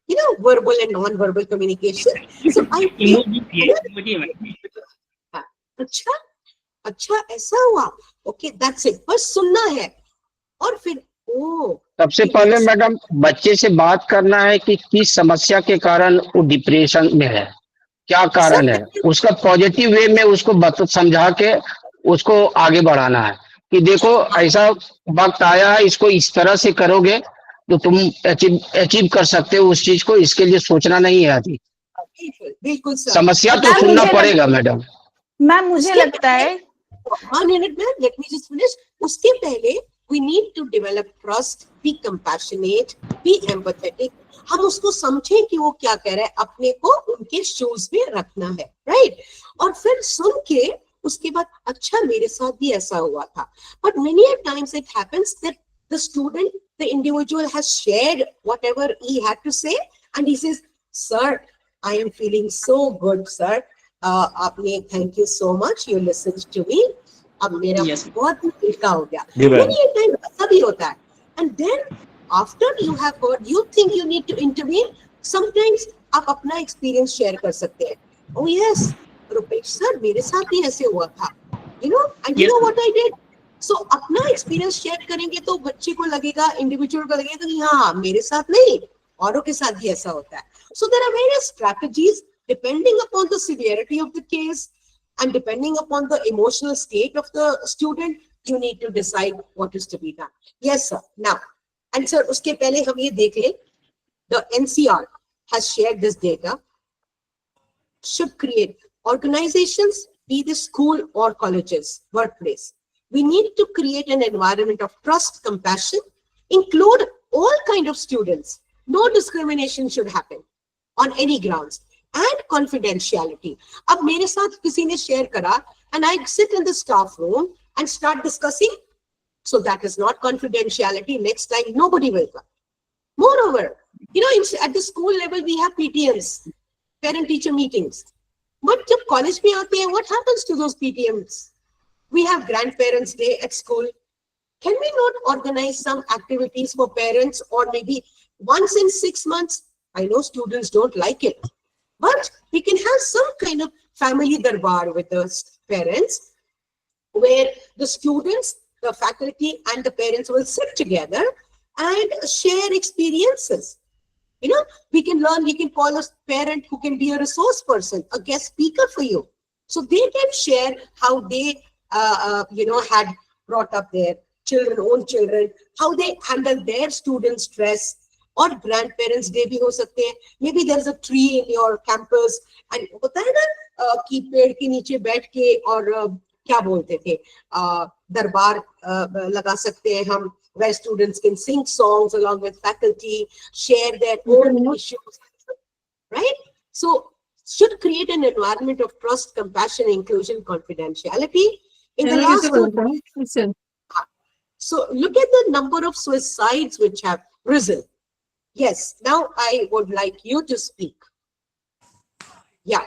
you know, verbal and non-verbal communication. So I feel, अच्छा ऐसा हुआ, ओके, दैट्स इट, बस सुनना है. और फिर सबसे पहले मैडम बच्चे से बात करना है कि किस समस्या के कारण वो डिप्रेशन में है, क्या कारण है, उसका पॉजिटिव वे में उसको समझा के उसको आगे बढ़ाना है कि देखो ऐसा वक्त आया है, इसको इस तरह से करोगे तो तुम अचीव कर सकते हो उस चीज को, इसके लिए सोचना नहीं है अभी. बिल्कुल समस्या तो सुनना पड़ेगा मैडम. मैम मुझे लगता है, 1 minute ma'am, let me just finish. उसके पहले we need to develop trust, be compassionate, be empathetic. हम उसको समझें कि वो क्या कह रहा है, अपने को उनके शूज में रखना है, राइट? और फिर सुन के उसके बाद, अच्छा मेरे साथ भी ऐसा हुआ था. But many a times it happens that the student, the individual has shared whatever he had to say and he says, sir, I am feeling so good, sir. आपने thank you so much, you listen to me. अब मेरा बहुत हल्का हो गया। जी ma'am. ये time ऐसा भी होता है। And then after you have heard, you think you need to intervene, sometimes आप अपना एक्सपीरियंस शेयर कर सकते हैं। ओह यस रुपेश सर, मेरे साथ भी ऐसे हुआ था, you know, and you know what I did. So अपना एक्सपीरियंस शेयर करेंगे तो बच्चे को लगेगा, इंडिविजुअल को लगेगा कि हाँ मेरे साथ नहीं, औरों के साथ भी ऐसा होता है। So there are various strategies depending upon the severity of the case and depending upon the emotional state of the student, you need to decide what is to be done. Yes sir. Now, and sir, uske pehle hum ye dekh le, the NCR has shared this data, should create organizations, be the school or colleges, workplace. We need to create an environment of trust, compassion, include all kind of students. No discrimination should happen on any grounds. And confidentiality. अब मेरे साथ किसी ने share करा and I sit in the staff room and start discussing, so that is not confidentiality. Next time nobody will come. Moreover, you know, at the school level we have PTMs, parent teacher meetings, but जब college में आते हैं, what happens to those PTMs? We have grandparents day at school. Can we not organize some activities for parents, or maybe once in 6 months? I know students don't like it, but we can have some kind of family darbar with the parents, where the students, the faculty and the parents will sit together and share experiences. You know, we can learn, we can call a parent who can be a resource person, a guest speaker for you. So they can share how they, had brought up their children, own children, how they handle their student stress. और grandparents day भी हो सकते हैं। Maybe there is a tree in your campus and होता है ना कि पेड़ के नीचे बैठ के, और क्या बोलते थे, दरबार लगा सकते हैं हम, where students can sing songs along with faculty, share their own issues, right? So should create an environment of trust, compassion, inclusion, confidentiality. In the last so look at the number of suicides which have risen. Yes, now I would like you to speak. Yeah.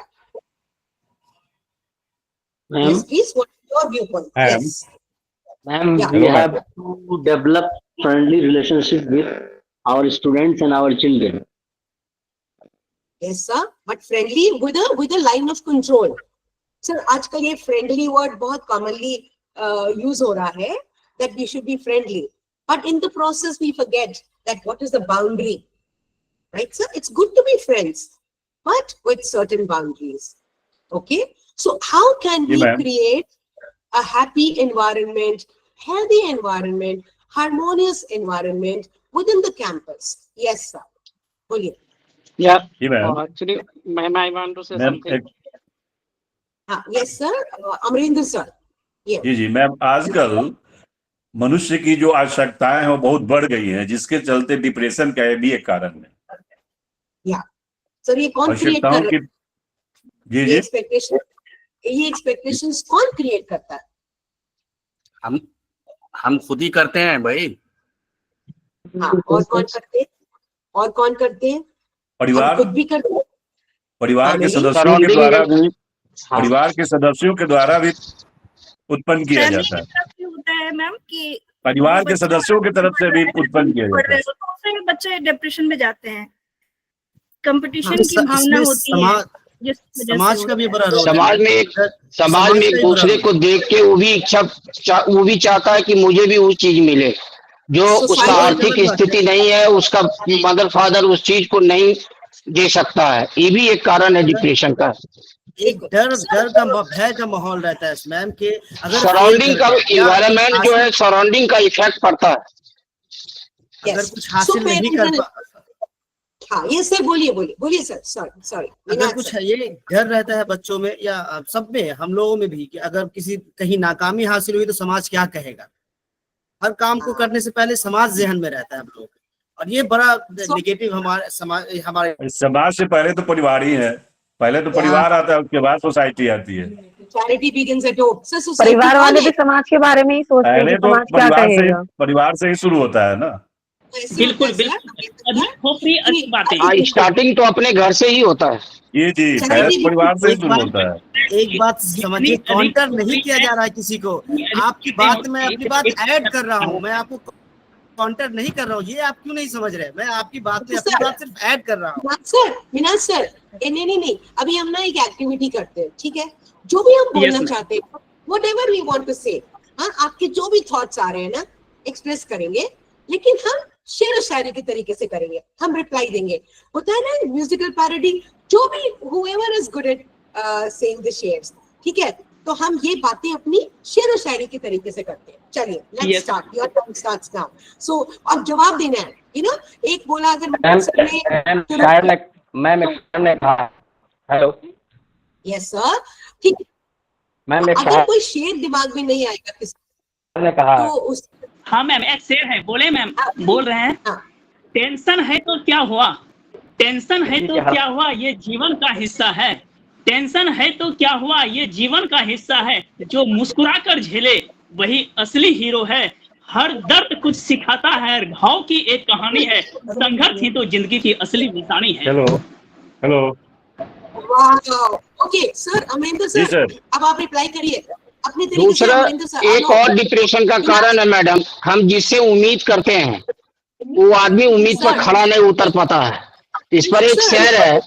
Yes, please, what's your viewpoint? Yes. Ma'am, Yeah. we have to develop friendly relationship with our students and our children. Yes, sir. But friendly with a line of control. Sir, आजकल ये friendly word बहुत commonly use हो रहा है, that we should be friendly. But in the process, we forget that what is the boundary, right, sir? It's good to be friends, but with certain boundaries. Okay. So how can we create a happy environment, healthy environment, harmonious environment within the campus? Yes, sir. Boliye. Yeah. Actually, ma'am, I want to say something. Yes, sir. Amrinder, sir. Yes. Ji ma'am, आजकल मनुष्य की जो आवश्यकताएं हैं वो बहुत बढ़ गई हैं, जिसके चलते डिप्रेशन का भी एक कारण है। या सर, ये कौन क्रिएट कर रहा है? जी ये एक्सपेक्टेशंस कौन क्रिएट करता है? हम खुद ही करते हैं भाई। हाँ, और कौन करते हैं? परिवार खुद भी करते हैं। परिवार के सदस्यों के द्वारा भी, परिवार के सदस्यों के द्वारा भी उत्पन्न किया जाता है। होता है मैम कि परिवार के सदस्यों की तरफ से भी उत्पन्न किया जाता है। तो फिर बच्चे डिप्रेशन में जाते हैं। कंपटीशन की भावना होती है, समाज का भी बड़ा रोल है। समाज में एक दूसरे को देख के वो भी चाहता है कि मुझे भी वो चीज मिले, जो उसका आर्थिक स्थिति नहीं है, उसका मदर फादर उस चीज को नहीं दे सकता है। ये भी एक कारण है डिप्रेशन का। एक डर का भय का माहौल रहता है मैम के, अगर सराउंडिंग का इन्वायरमेंट जो है, सराउंडिंग का इफेक्ट पड़ता है। अगर कुछ हासिल नहीं कर हाँ, ये सर बोलिए सर, सॉरी। अगर कुछ है, ये डर रहता है बच्चों में या सब में, हम लोगों में भी, कि अगर किसी कहीं नाकामी हासिल हुई तो समाज क्या कहेगा। हर काम को करने से पहले समाज जहन में रहता है हम लोग, और ये बड़ा नेगेटिव हमारे समाज से पहले तो परिवार ही है। पहले तो परिवार आता है, उसके बाद सोसाइटी आती है। Charity begins at home. परिवार वाले भी समाज के बारे में ही सोचते हैं, पहले तो परिवार से ही शुरू होता है ना। बिल्कुल अच्छी बात है। स्टार्टिंग तो अपने घर से ही होता है। ये जी Charity संयुक्त परिवार से एक शुरू बात होता है। एक बात समझिए, काउंटर नहीं किया जा रहा है किसी को। आपकी बात में अपनी बात ऐड कर रहा हूँ, मैं आपको काउंटर नहीं कर रहा हूँ। ये आप क्यों नहीं समझ रहे? मैं आपकी बात में अपनी बात सिर्फ ऐड कर रहा हूँ। विनाश सर, नहीं, अभी हम ना एक एक्टिविटी करते हैं, ठीक है? जो भी हम बोलना चाहते हैं, whatever we want to say, हाँ, आपके जो भी थॉट्स आ रहे हैं ना, एक्सप्रेस करेंगे, लेकिन हम शेर और शायरी के तरीके से करेंगे, हम रिप्लाई देंगे। होता है ना म्यूजिकल पैरोडी, जो भी whoever is good at saying the shares, ठीक है? तो हम ये बातें अपनी शेर और शायरी के तरीके से करते हैं। चलिए, let's start. Your time starts now. So, अब जवाब देना है, you know, एक बोला अगर मैम ने कहा, हेलो, यस सर, ठीक। मैम अगर कोई शेर दिमाग में नहीं आएगा किसी ने कहा, तो उस हाँ मैम, एक शेर है, बोले मैम, बोल रहे हैं, टेंशन है तो क्या हुआ, टेंशन है तो क्या हुआ, ये जीवन का हिस्सा है। टेंशन है तो क्या हुआ, ये जीवन का हिस्सा है। जो मुस्कुरा कर झेले वही असली हीरो है। हर दर्द कुछ सिखाता है, हर घाव की एक कहानी है। संघर्ष ही तो जिंदगी की असली निशानी है। Hello okay sir, Amarinder sir, अब आप रिप्लाई करिए अपने तरीके से। दूसरा अमरिंदर सर, एक और डिप्रेशन का कारण है मैडम, हम जिससे उम्मीद करते हैं वो आदमी उम्मीद पर खड़ा नहीं उतर पाता है। इस पर एक शेर है,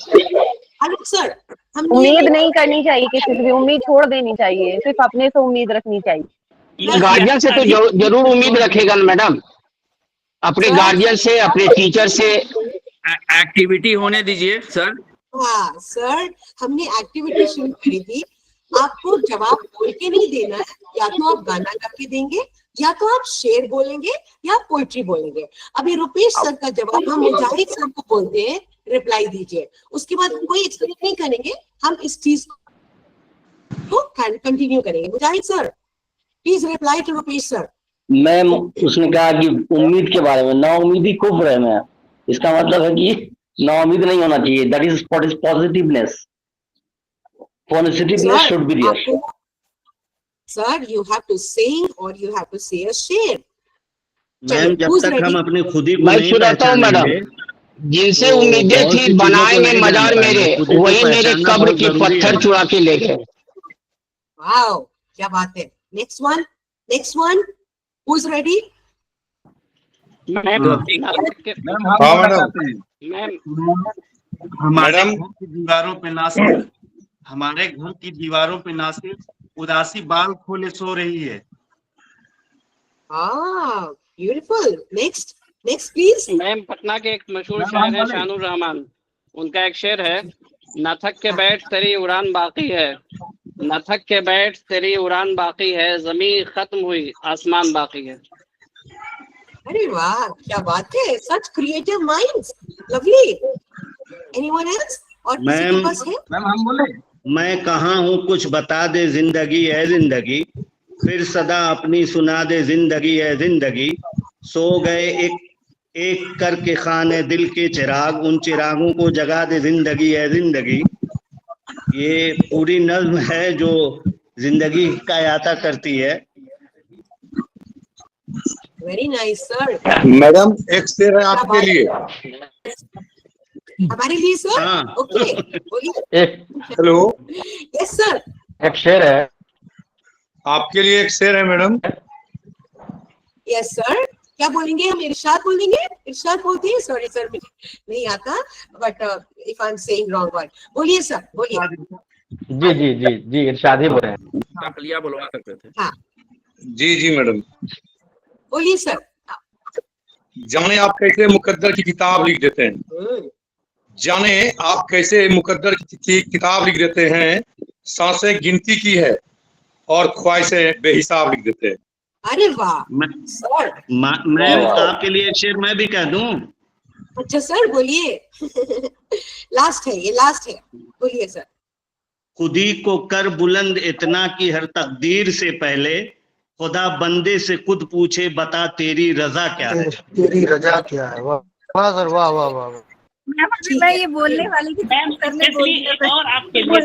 सर, उम्मीद नहीं करनी चाहिए किसी से भी, उम्मीद छोड़ देनी चाहिए, सिर्फ अपने से उम्मीद रखनी चाहिए। गार्जियन से तो जरूर उम्मीद रखेगा ना मैडम, अपने गार्जियन से, अपने टीचर से। एक्टिविटी होने दीजिए सर। हाँ सर, हमने एक्टिविटी शुरू करी थी। आपको जवाब बोल के नहीं देना है, या तो आप गाना गा के देंगे, या तो आप शेर बोलेंगे, या पोइट्री बोलेंगे। अभी रुपेश सर का जवाब हम मुजाहिद सर को बोलते हैं, रिप्लाई दीजिए। उसके बाद कोई एक्सप्लेन नहीं करेंगे, हम इस चीज को कंटिन्यू करेंगे। Mujahid sir, please reply to Rupesh sir. Ma'am, उसने कहा कि उम्मीद के बारे में, ना उम्मीदी कुफ्र है मैम। इसका मतलब है कि ना उम्मीद नहीं होना चाहिए। That is positiveness. Positiveness should be there. Sir, you have to sing or you have to say a share. Ma'am, जब तक हम अपनी खुदी को मैं नहीं सुनाता हूँ मैडम, जिनसे उम्मीदें थी बनाएंगे मजार मेरे, वही मेरे कब्र के पत्थर चुरा के ले गए। वाओ, क्या बात है। Next one, who's ready? हमारे घर की दीवारों पे ना सिर्फ उदासी बाल खोले सो रही है। Beautiful. Next please. Ma'am, Patna के एक मशहूर शायर है शानुर रहमान, उनका एक शेर है, न थक के बैठ तेरी उड़ान बाकी है, न थक के बैठ तेरी उड़ान बाकी है, जमीन खत्म हुई आसमान बाकी है। अरे वाह, क्या बात है। Such creative minds, lovely. Anyone else? और किसी के पास है? मैम, हम बोले, मैं कहाँ हूँ कुछ बता दे जिंदगी है जिंदगी, फिर सदा अपनी सुना दे जिंदगी है जिंदगी, सो गए एक एक करके खाने दिल के चिराग, उन चिरागों को जगा दे जिंदगी है जिंदगी। ये पूरी नज्म है जो जिंदगी का याता करती है। Very nice sir. मैडम, एक शेर है आपके लिए। हमारे लिए sir? Okay, hello, yes sir. एक शेर है आपके लिए, एक शेर है मैडम। यस सर, क्या बोलेंगे? हम इरशाद बोलेंगे, इरशाद बोलते हैं। सॉरी सर, मुझे नहीं आता, but if I am saying wrong word. बोलिए सर, बोलिए। जी इरशाद ही बोल रहे हैं। दाखिलिया बुलवा सकते थे। हाँ जी मैडम, बोलिए सर। जाने आप कैसे मुकद्दर की किताब लिख देते हैं, जाने आप कैसे मुकद्दर की किताब लिख देते हैं, सांसें गिनती की है और ख्वाहिशें बेहिसाब लिख देते हैं। अरे वाह सर। मैं आपके लिए एक शेर मैं भी कह दूं? अच्छा सर, बोलिए। लास्ट है, ये लास्ट है, बोलिए सर। खुदी को कर बुलंद इतना कि हर तकदीर से पहले खुदा बंदे से खुद पूछे, बता तेरी रजा क्या है। तेरी रजा क्या है। वाह सर, वाह वाह वाह। मैं ये बोलने वाली थी, और आपके लिए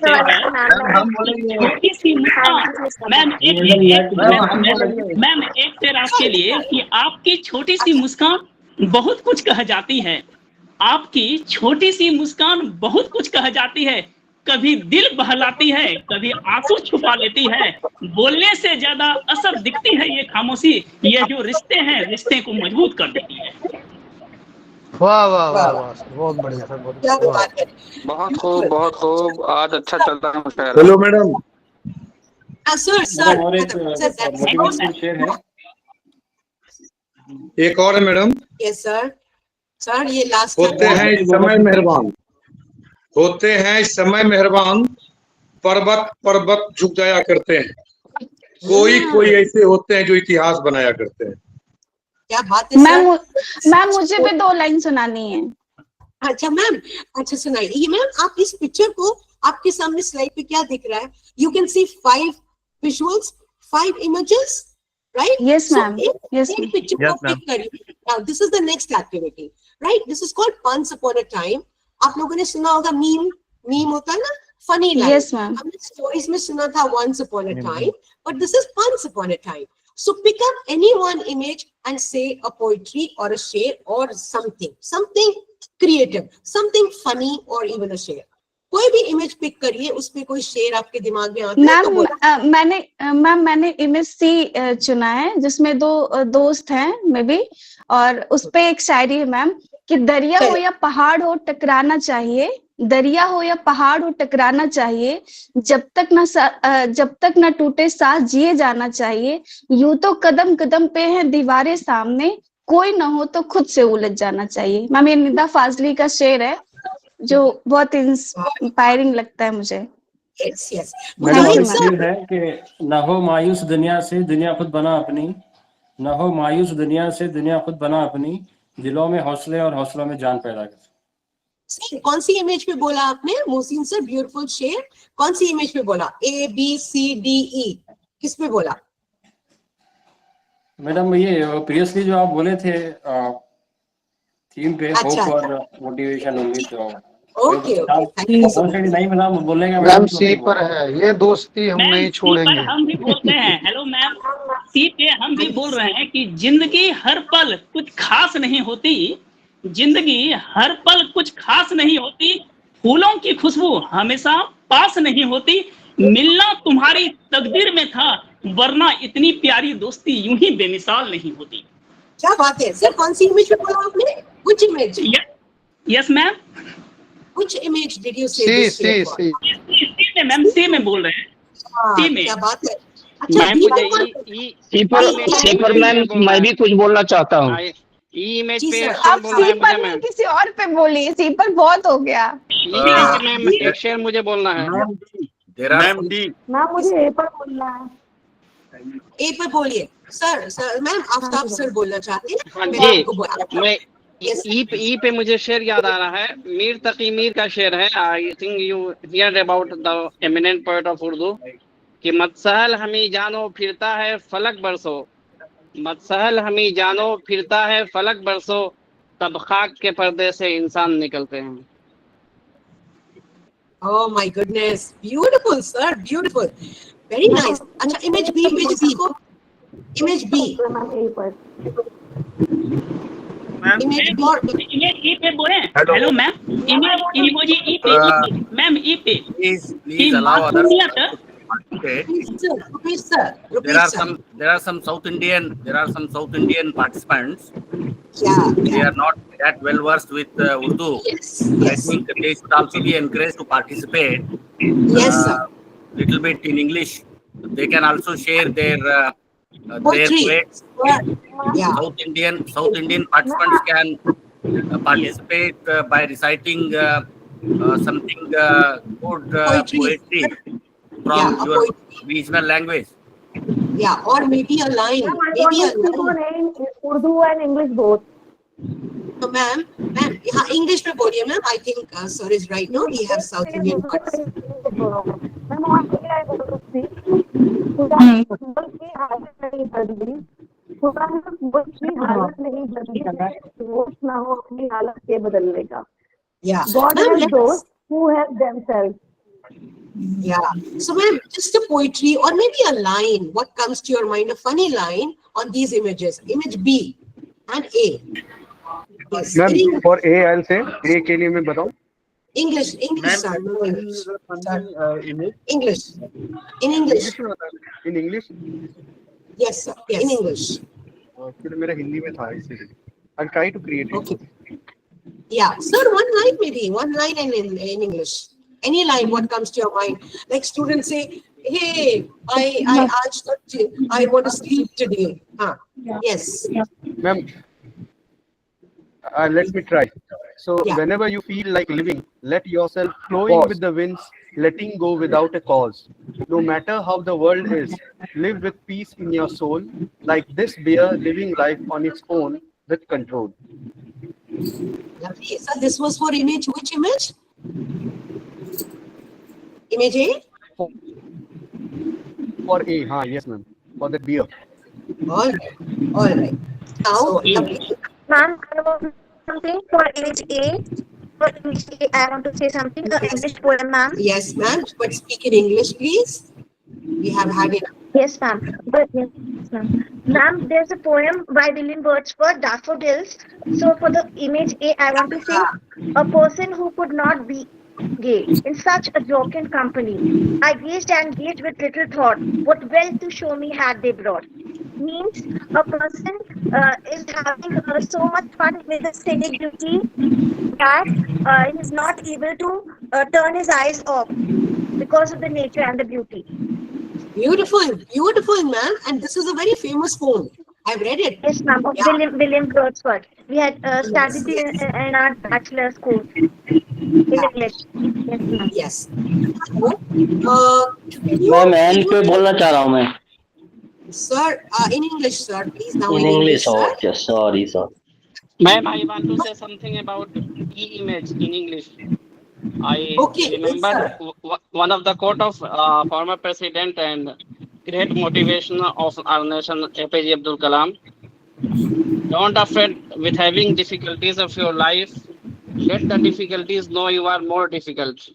छोटी सी मुस्कान। मैम, एक शेर आपके लिए कि आपकी छोटी सी मुस्कान बहुत कुछ कह जाती है। आपकी छोटी सी मुस्कान बहुत कुछ कह जाती है, कभी दिल बहलाती है, कभी आंसू छुपा लेती है, बोलने से ज्यादा असर दिखती है ये खामोशी, ये जो रिश्ते हैं रिश्ते को मजबूत कर देती है। वाह वाह वाह वाह, बहुत बढ़िया सर, बहुत बहुत खूब, आज अच्छा चल रहा है शहर। Hello madam. सर और एक मोटिवेशनल शेयर है, एक और है मैडम। Yes sir. सर ये लास्ट होते हैं इस समय मेहरबान, होते हैं इस समय मेहरबान, पर्वत पर्वत झुक जाया करते हैं, कोई कोई ऐसे होते हैं जो इतिहास बनाया करते हैं। क्या बात है सर। मैम मुझे भी 2 लाइन सुनानी है। अच्छा मैम, अच्छा सुनाइए। ये मैम आप इस पिक्चर को, आपके सामने स्लाइड पे क्या दिख रहा है? You can see 5 visuals, 5 images, right? Yes, ma'am. Yes, एक ma'am. पिक्चर को पिक करिए। Now this is the next activity, right? This is called once upon a time. आप लोगों ने सुना होगा मीम होता है ना, फनी लाइन। Yes, ma'am. हमने स्टोरीज में सुना था once upon a time, but this is once upon a time. So pick up any one image and say a poetry or a share or something creative, something funny or even a share. कोई भी image pick करिए, उस पे कोई शेर आपके दिमाग में आता है तो बोलो। मैंने इमेज सी चुना है, जिसमें 2 दोस्त हैं मे बी, और उस पे एक शायरी है मैम कि दरिया हो या पहाड़ हो टकराना चाहिए, दरिया हो या पहाड़ हो टकराना चाहिए, जब तक ना टूटे सांस जिए जाना चाहिए, यूं तो कदम कदम पे हैं दीवारें सामने, कोई ना हो तो खुद से उलझ जाना चाहिए। मैम ये निदा फाजली का शेर है जो बहुत इंस्पायरिंग लगता है मुझे। Yes yes. मैडम और शेर है कि न हो मायूस दुनिया से दुनिया खुद बना अपनी, न हो मायूस दुनिया से दुनिया खुद बना अपनी, दिलों में हौसले और हौसलों में जान पैदा कर। कौन सी इमेज पे बोला आपने मोहसिन सर? ब्यूटीफुल शेर कौन सी इमेज पे बोला? ABCDE किस पे बोला मैडम? ये प्रीवियसली जो आप बोले थे थीम पे, अच्छा, होप और मोटिवेशन, उम्मीद। तो ओके नहीं मैडम बोलेंगे मैम, सी पर है ये दोस्ती हम नहीं छोड़ेंगे। हम भी बोलते हैं, हेलो मैम, सी पे हम भी बोल रहे हैं कि जिंदगी हर पल कुछ खास नहीं होती, जिंदगी हर पल कुछ खास नहीं होती, फूलों की खुशबू हमेशा पास नहीं होती, मिलना तुम्हारी तकदीर में था, वरना इतनी प्यारी दोस्ती यूं ही बेमिसाल नहीं होती। क्या बात है सर, कौन सी इमेज पे बोला आपने? Which image? Yes ma'am. Which image did you say this सी में मैम, सी में बोल रहे हैं, सी में। क्या बात है। अच्छा सी पर मैम मैं भी कुछ बोलना चाहता हूँ। इमेज जी पे सर, एक शेर आप बोलना सी है पर मुझे नहीं मैम। किसी और पे बोलिए, सी पर बहुत हो गया। इमेज मैम एक शेर मुझे बोलना है। मैम डी, मैम मुझे ए पर बोलना है। ए पर बोलिए sir. Sir ma'am Aftab sir बोलना चाहते हैं। हाँ मैं जी, आपको बोला मैं ई पे मुझे शेर याद आ रहा है, मीर तकी मीर का शेर है। I think you here about the eminent poet of Urdu, कि मत्सहल हमी जानो फिरता है फलक बरसो, मत्सहल हमी जानो फिरता है फलक बरसो, तब खाक के पर्दे से इंसान निकलते हैं। Oh my goodness, beautiful sir, beautiful, very nice. अच्छा इमेज बी को, इमेज बी इमेज ई पे बोले। हेलो मैम, इमेज इमोजी ई पे, मैम ई पे। please allow others to participate. Repeat sir. There are some South Indian participants. Yeah. They are not that well versed with Urdu. Yes. I think they should also be encouraged to participate. Yes sir. Little bit in English. They can also share their Poetry. poets. Yeah. South Indian participants can participate by reciting something good poetry from your regional language. Yeah, or maybe a line. Maybe a line. Urdu and English both. So ma'am, यहाँ English में बोलिए ma'am. I think sir is right. No, we have South Indian participants. Ma'am और क्या है दोस्ती? खुदा की हालत नहीं बदली, खुदा की हालत नहीं बदली, होश ना हो अपनी हालत के बदलने का। Yeah. God has those who have themselves. Yeah. So ma'am, just a poetry or maybe a line. What comes to your mind? A funny line on these images. Image B and A. Yes. Ma'am for A I से A के लिए मैं बताऊं English, sir. No English. Sir. English. In English. In English Yes, sir. Yes. In English. फिर मेरा हिंदी में था इसीलिए I try to create it Yeah, sir. One line maybe. One line in English. Any line, what comes to your mind? Like students say, "Hey, I want to sleep today." Huh? Yes. Ma'am let me try. So whenever you feel like living, let yourself flowing with the winds, letting go without a cause. No matter how the world is, live with peace in your soul, like this bear living life on its own with control. Lovely. So this was for image. Which image? Image A? For A, yes ma'am. For the bear. All right. All right. Now, ma'am, I want something for image A. For image A, I want to say something. The English poem, ma'am. Yes, ma'am. But speak in English, please. We have had it. Yes, ma'am. But yes, ma'am. Ma'am, there's a poem by William Wordsworth, Daffodils. So for the image A, I want to sing a person who could not be gay in such a jocund company. I gazed and gazed with little thought. What wealth to show me had they brought. Means a person is having so much fun with the scenic beauty that he is not able to turn his eyes off because of the nature and the beauty. Beautiful, beautiful, ma'am. And this is a very famous poem. I've read it. Yes, ma'am. Of William Wordsworth. We had studied in our bachelor's course in English. Yes, ma'am. Yes. Ma'am and पे बोलना चाह रहा हूँ मैं Sir, in English, sir, please. Now in English. Okay, sorry. Ma'am, I want to say something about e-image in English. I remember one of the quote of former president and great motivation of our nation, APJ Abdul Kalam. Don't afraid with having difficulties of your life. Let the difficulties know you are more difficult.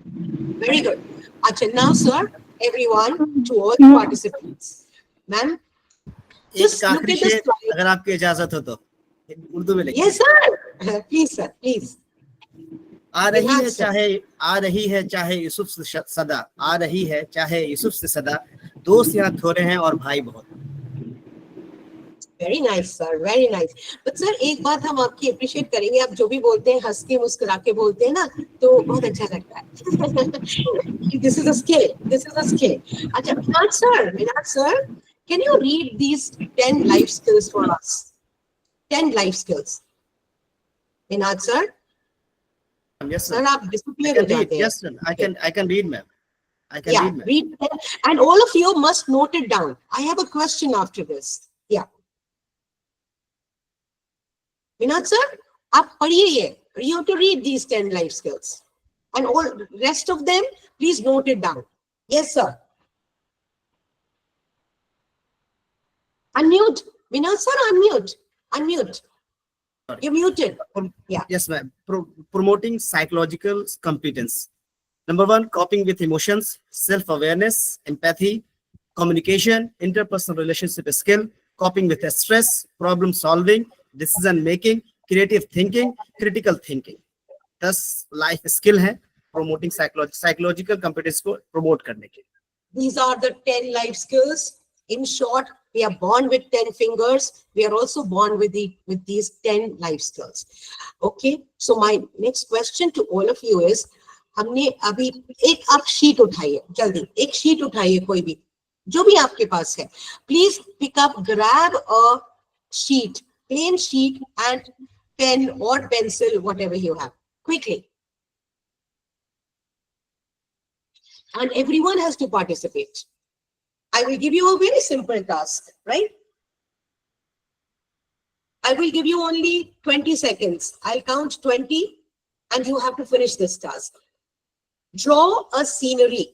Very good. Achha, now, sir, everyone, to all the participants. Ma'am, just look at the slide. अगर आपकी इजाजत हो तो उर्दू में लिखिए. Yes, sir. Please, sir, please. आ रही है चाहे यूसुफ से सदा, आ रही है चाहे यूसुफ से सदा, दोस्त यहाँ थोड़े हैं और भाई बहुत. Very nice, sir. Very nice. But sir, एक बात हम आपकी अप्रिशिएट करेंगे. आप जो भी बोलते हैं, हंस के मुस्कुरा के बोलते हैं ना, तो बहुत अच्छा लगता है. This is a skill. This is a skill. अच्छा, Minat sir, can you read these 10 life skills for us? 10 life skills. Minat sir. Yes, sir. Sir, आप disappear हो जाते हैं. Yes, sir. I can read, ma'am. I can read, ma'am. Read, and all of you must note it down. I have a question after this. Yeah. Vinod sir, आप पढ़िए ये. You have to read these 10 life skills. And all rest of them, please note it down. Yes, sir. Unmute. Vinod sir, unmute. Unmute. You're muted. Yeah. Yes, ma'am. Promoting psychological competence. Number 1, coping with emotions, self-awareness, empathy, communication, interpersonal relationship skill, coping with stress, problem solving, decision making, creative thinking, critical thinking. 10 life skill है promoting psychological competence को promote करने के. These are the 10 life skills. In short, we are born with 10 fingers. We are also born with these 10 life skills. Okay. So my next question to all of you is, हमने अभी एक आप sheet उठाइए, जल्दी एक sheet उठाइए, कोई भी जो भी आपके पास है. Please pick up, grab a sheet, plain sheet and pen or pencil, whatever you have, quickly. And everyone has to participate. I will give you a very simple task, right? I will give you only 20 seconds. I'll count 20 and you have to finish this task. Draw a scenery.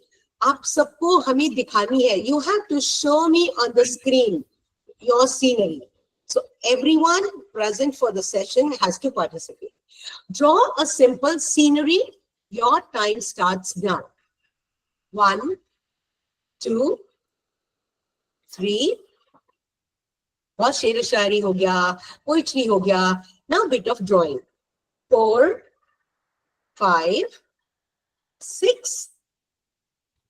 आप सबको हमें दिखानी है. You have to show me on the screen your scenery. So everyone present for the session has to participate. Draw a simple scenery. Your time starts now. 1, 2, 3, बहुत शेर शायरी हो गया, poetry हो गया. Now bit of drawing. 4, 5, 6,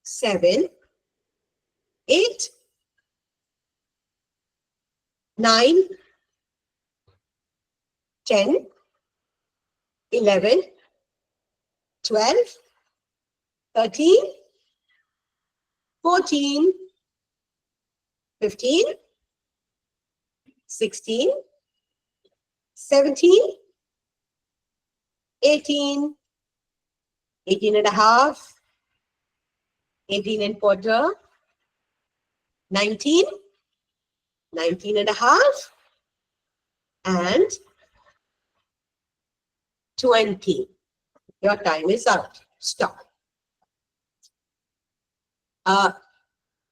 7, 8, 9, 10, 11, 12, 13, 14, 15, 16, 17, 18, 18 and a half, 18 and quarter, 19, 19 and a half, and 20. Your time is out. Stop.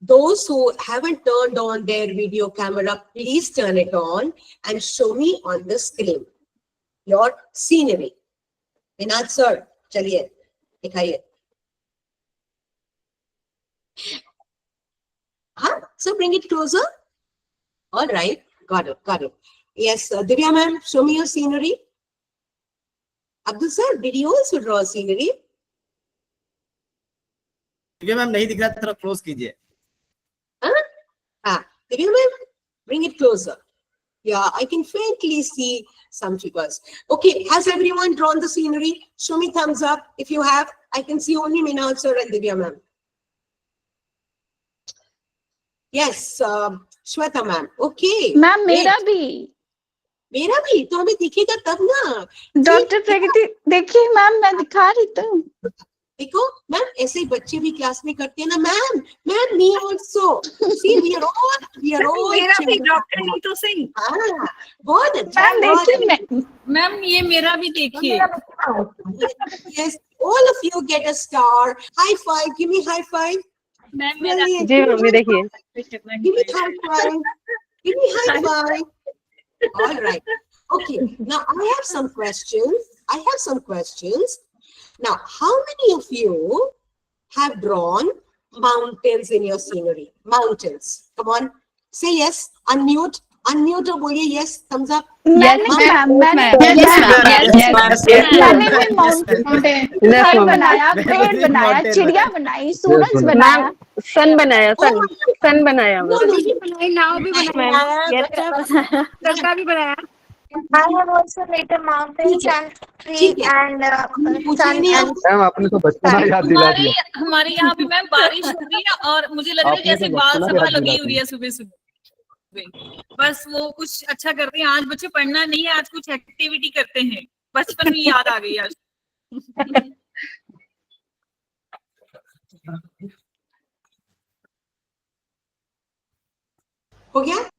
Those who haven't turned on their video camera, please turn it on and show me on the screen your scenery. Vinod sir, chaliye, dikhaiye. Huh? So bring it closer. All right, got it, got it. Yes, Divya ma'am, show me your scenery. Abdul sir, did you also draw scenery? Divya ma'am नहीं दिख रहा, थोड़ा close कीजिए. Divya ma'am, bring it closer. Yeah, I can faintly see some figures. Okay, has everyone drawn the scenery? Show me thumbs up if you have. I can see only Minal sir and Divya ma'am. Yes, Shweta ma'am. Okay. Ma'am मेरा भी. मेरा भी तो हमें दिखेगा तब ना. Doctor प्रगति देखिए मैम मैं दिखा रही हूँ. देखो मैम ऐसे ही बच्चे भी क्लास में करते हैं ना ma'am. Ma'am me also. See we are all. मेरा भी डॉक्टर नीतू सिंह. हाँ बहुत अच्छा. मैम देखिए मैम ये मेरा भी देखिए. Yes, all of you get a star. High five. Give me high five. Ma'am मेरा जी मम्मी देखिए. Give me high five. Give me high five. All right. Okay. Now I have some questions. Now, how many of you have drawn mountains in your scenery? Mountains. Come on. Say yes. Unmute. Unmute or बोलिए yes. Thumbs up. मैंने mountain बनाया, पेड़ बनाया, चिड़िया बनाई, सूरज बनाया, सन बनाया, सन बनाया. नाव भी बनाया, लड़का भी बनाया. I have also made a mountains and tree and sun and. Ma'am आपने तो बचपना याद दिला दिया. हमारे यहाँ पे मैम बारिश हो रही है और मुझे लग रहा है जैसे बाल सभा लगी हुई है सुबह सुबह. बस वो कुछ अच्छा करते हैं. आज बच्चे पढ़ना नहीं है, आज कुछ एक्टिविटी करते हैं. बचपन में याद आ गई आज. हो गया?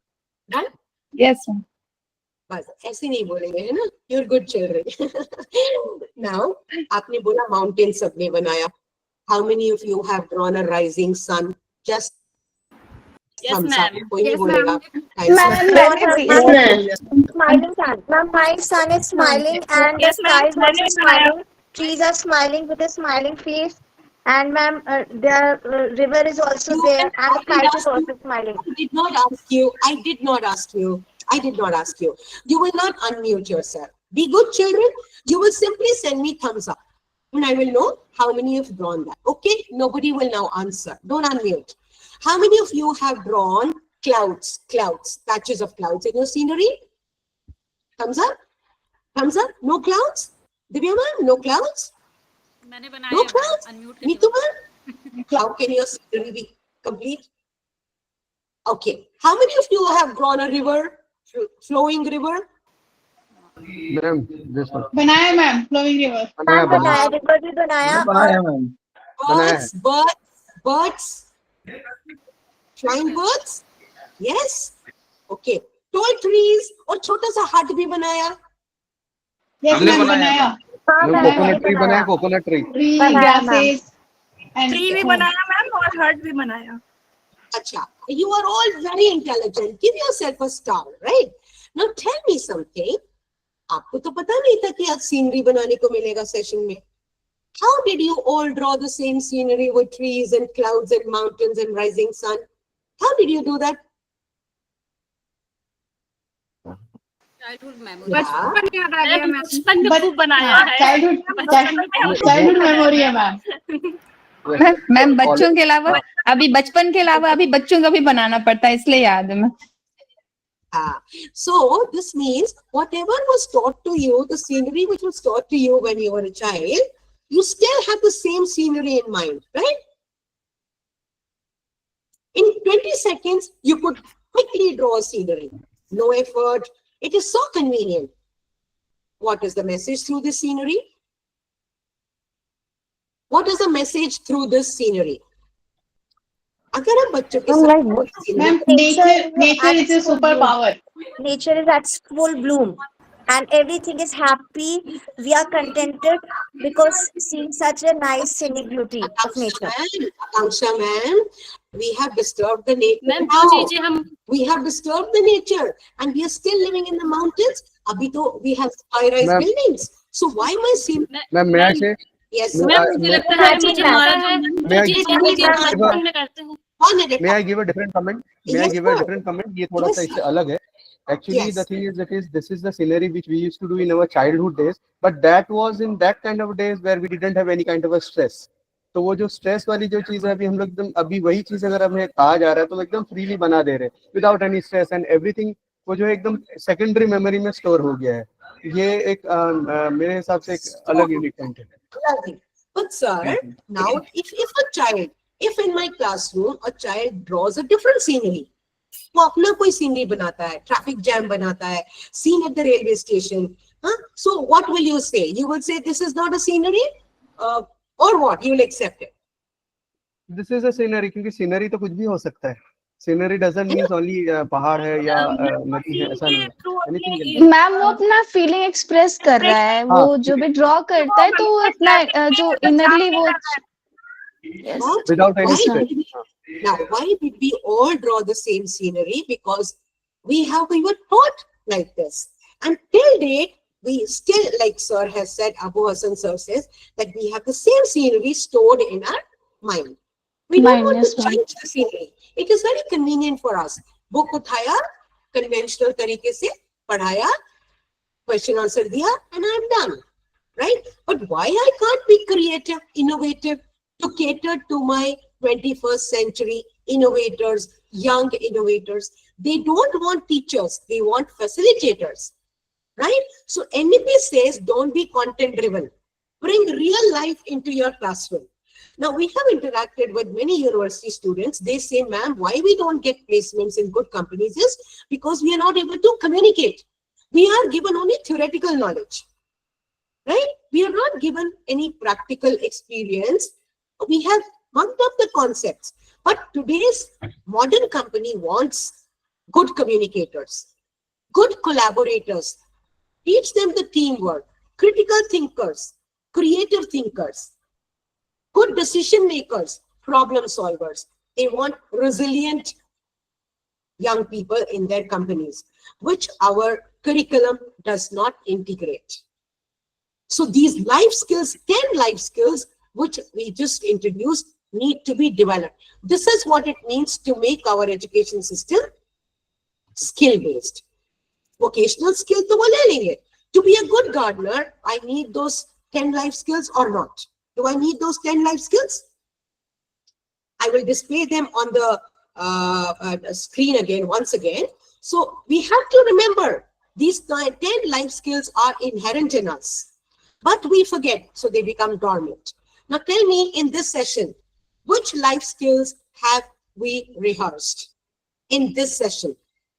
Done? Yes ma'am. बस ऐसे नहीं बोलेंगे है ना. You're good children. Now आपने बोला mountain सबने बनाया. How many of you have drawn a rising sun? Just Yes ma'am. कोई नहीं बोलेगा. Smiling sun. Ma'am, my sun is smiling and the sky is also smiling. Trees are smiling with a smiling face. And ma'am, the river is also there and the kite is also smiling. I did not ask you. You will not unmute yourself. Be good children. You will simply send me thumbs up. And I will know how many have drawn that. Okay? Nobody will now answer. Don't unmute. How many of you have drawn clouds, patches of clouds in your scenery? Thumbs up. Thumbs up. No clouds? Divya ma'am, no clouds? मैंने बनाया. No clouds? Neetu ma'am? How can your scenery be complete? Okay. How many of you have drawn a river, flowing river? Ma'am this one. बनाया ma'am flowing river. बनाया river भी बनाया. बनाया ma'am. Birds. Flying birds? Yes. Okay. Tall trees और छोटा सा hut भी बनाया. Yes ma'am बनाया. कोकोनट ट्री बनाया. Coconut tree. Grasses. ट्री भी बनाया मैम और हर्ट भी बनाया. अच्छा. You are all very intelligent. Give yourself a star, right? Now tell me something. आपको तो पता नहीं था कि आज scenery बनाने को मिलेगा सेशन में. How did you all draw the same scenery with trees and clouds and mountains and rising sun? How did you do that? Childhood memory. बचपन याद आ गया मैम। बचपन में खूब बनाया है। चाइल्डहुड मेमोरी है मैम। मैम बच्चों के अलावा अभी बचपन के अलावा अभी बच्चों का भी बनाना पड़ता है, इसलिए याद है ma'am. So this means whatever was taught to you, the scenery which was taught to you when you were a child, you still have the same scenery in mind, right? In 20 seconds, you could quickly draw a scenery. No effort. It is so convenient. What is the message through this scenery? What is the message through this scenery? अगर हम बच्चों के साथ ma'am nature is a super power. Nature is at full bloom and everything is happy. We are contented because seeing such a nice scenic beauty of nature. Akanksha ma'am, we have disturbed the nature. Ma'am now. जो चीजें हम We have disturbed the nature and we are still living in the mountains. Abhi to we have high-rise Ma'am. buildings. So why am I seeing? Ma'am, may I say? Yes, May ma'am I- मुझे may- लगता है मुझे हमारा जो May I चीजें give होती है a- बचपन में करते हैं। May I give a different comment? May I Yes, give a sir. different comment? ये थोड़ा Yes, सा इससे sir. अलग है. Actually, Yes. the thing is that this is the scenery which we used to do in our childhood days, but that was in that kind of days where we didn't have any kind of a stress. तो वो जो stress वाली जो चीज है अभी हम लोग एकदम अभी वही चीज अगर हमें कहा जा रहा है तो एकदम फ्रीली बना दे रहे हैं without any stress and everything. वो जो है एकदम सेकेंडरी मेमोरी में स्टोर हो गया है. ये एक मेरे हिसाब से एक अलग यूनिक पॉइंट है. Lovely. But sir, now if in my classroom a child draws a different scenery, वो अपना कोई सीनरी बनाता है, ट्रैफिक जैम बनाता है, scene at the railway station, so what will you say? You will say this is not a scenery, or what? You will accept it. This is a scenery, क्योंकि scenery तो कुछ भी हो सकता है. Scenery doesn't mean only पहाड़ है या नदी है, ऐसा नहीं है. मैम वो अपना फीलिंग एक्सप्रेस कर रहा है, वो जो भी ड्रॉ करता है तो वो अपना जो इनरली वो Without any stress. Now, why did we all draw the same scenery? Because we were taught like this. And till date, we still, like Sir has said, Abu Hassan Sir says, that we have the same scenery stored in our mind. We don't want to change the scenery. It is very convenient for us. Book uthaya, conventional tarike se padhaya, question answer diya, and I'm done. Right? But why I can't be creative, innovative, to cater to my 21st century innovators, young innovators? They don't want teachers, they want facilitators, right? So NEP says don't be content driven, bring real life into your classroom. Now we have interacted with many university students. They say, ma'am, why we don't get placements in good companies is because we are not able to communicate. We are given only theoretical knowledge, right? We are not given any practical experience. We have mugged up the concepts, but today's modern company wants good communicators, good collaborators. Teach them the teamwork, critical thinkers, creative thinkers, good decision makers, problem solvers. They want resilient young people in their companies, which our curriculum does not integrate. So these life skills, 10 life skills, which we just introduced, need to be developed. This is what it means to make our education system skill-based. Vocational skill to wo le lenge. To be a good gardener, I need those 10 life skills or not? Do I need those 10 life skills? I will display them on the screen again, once again. So we have to remember these 10 life skills are inherent in us, but we forget, so they become dormant. Now tell me in this session, which life skills have we rehearsed in this session?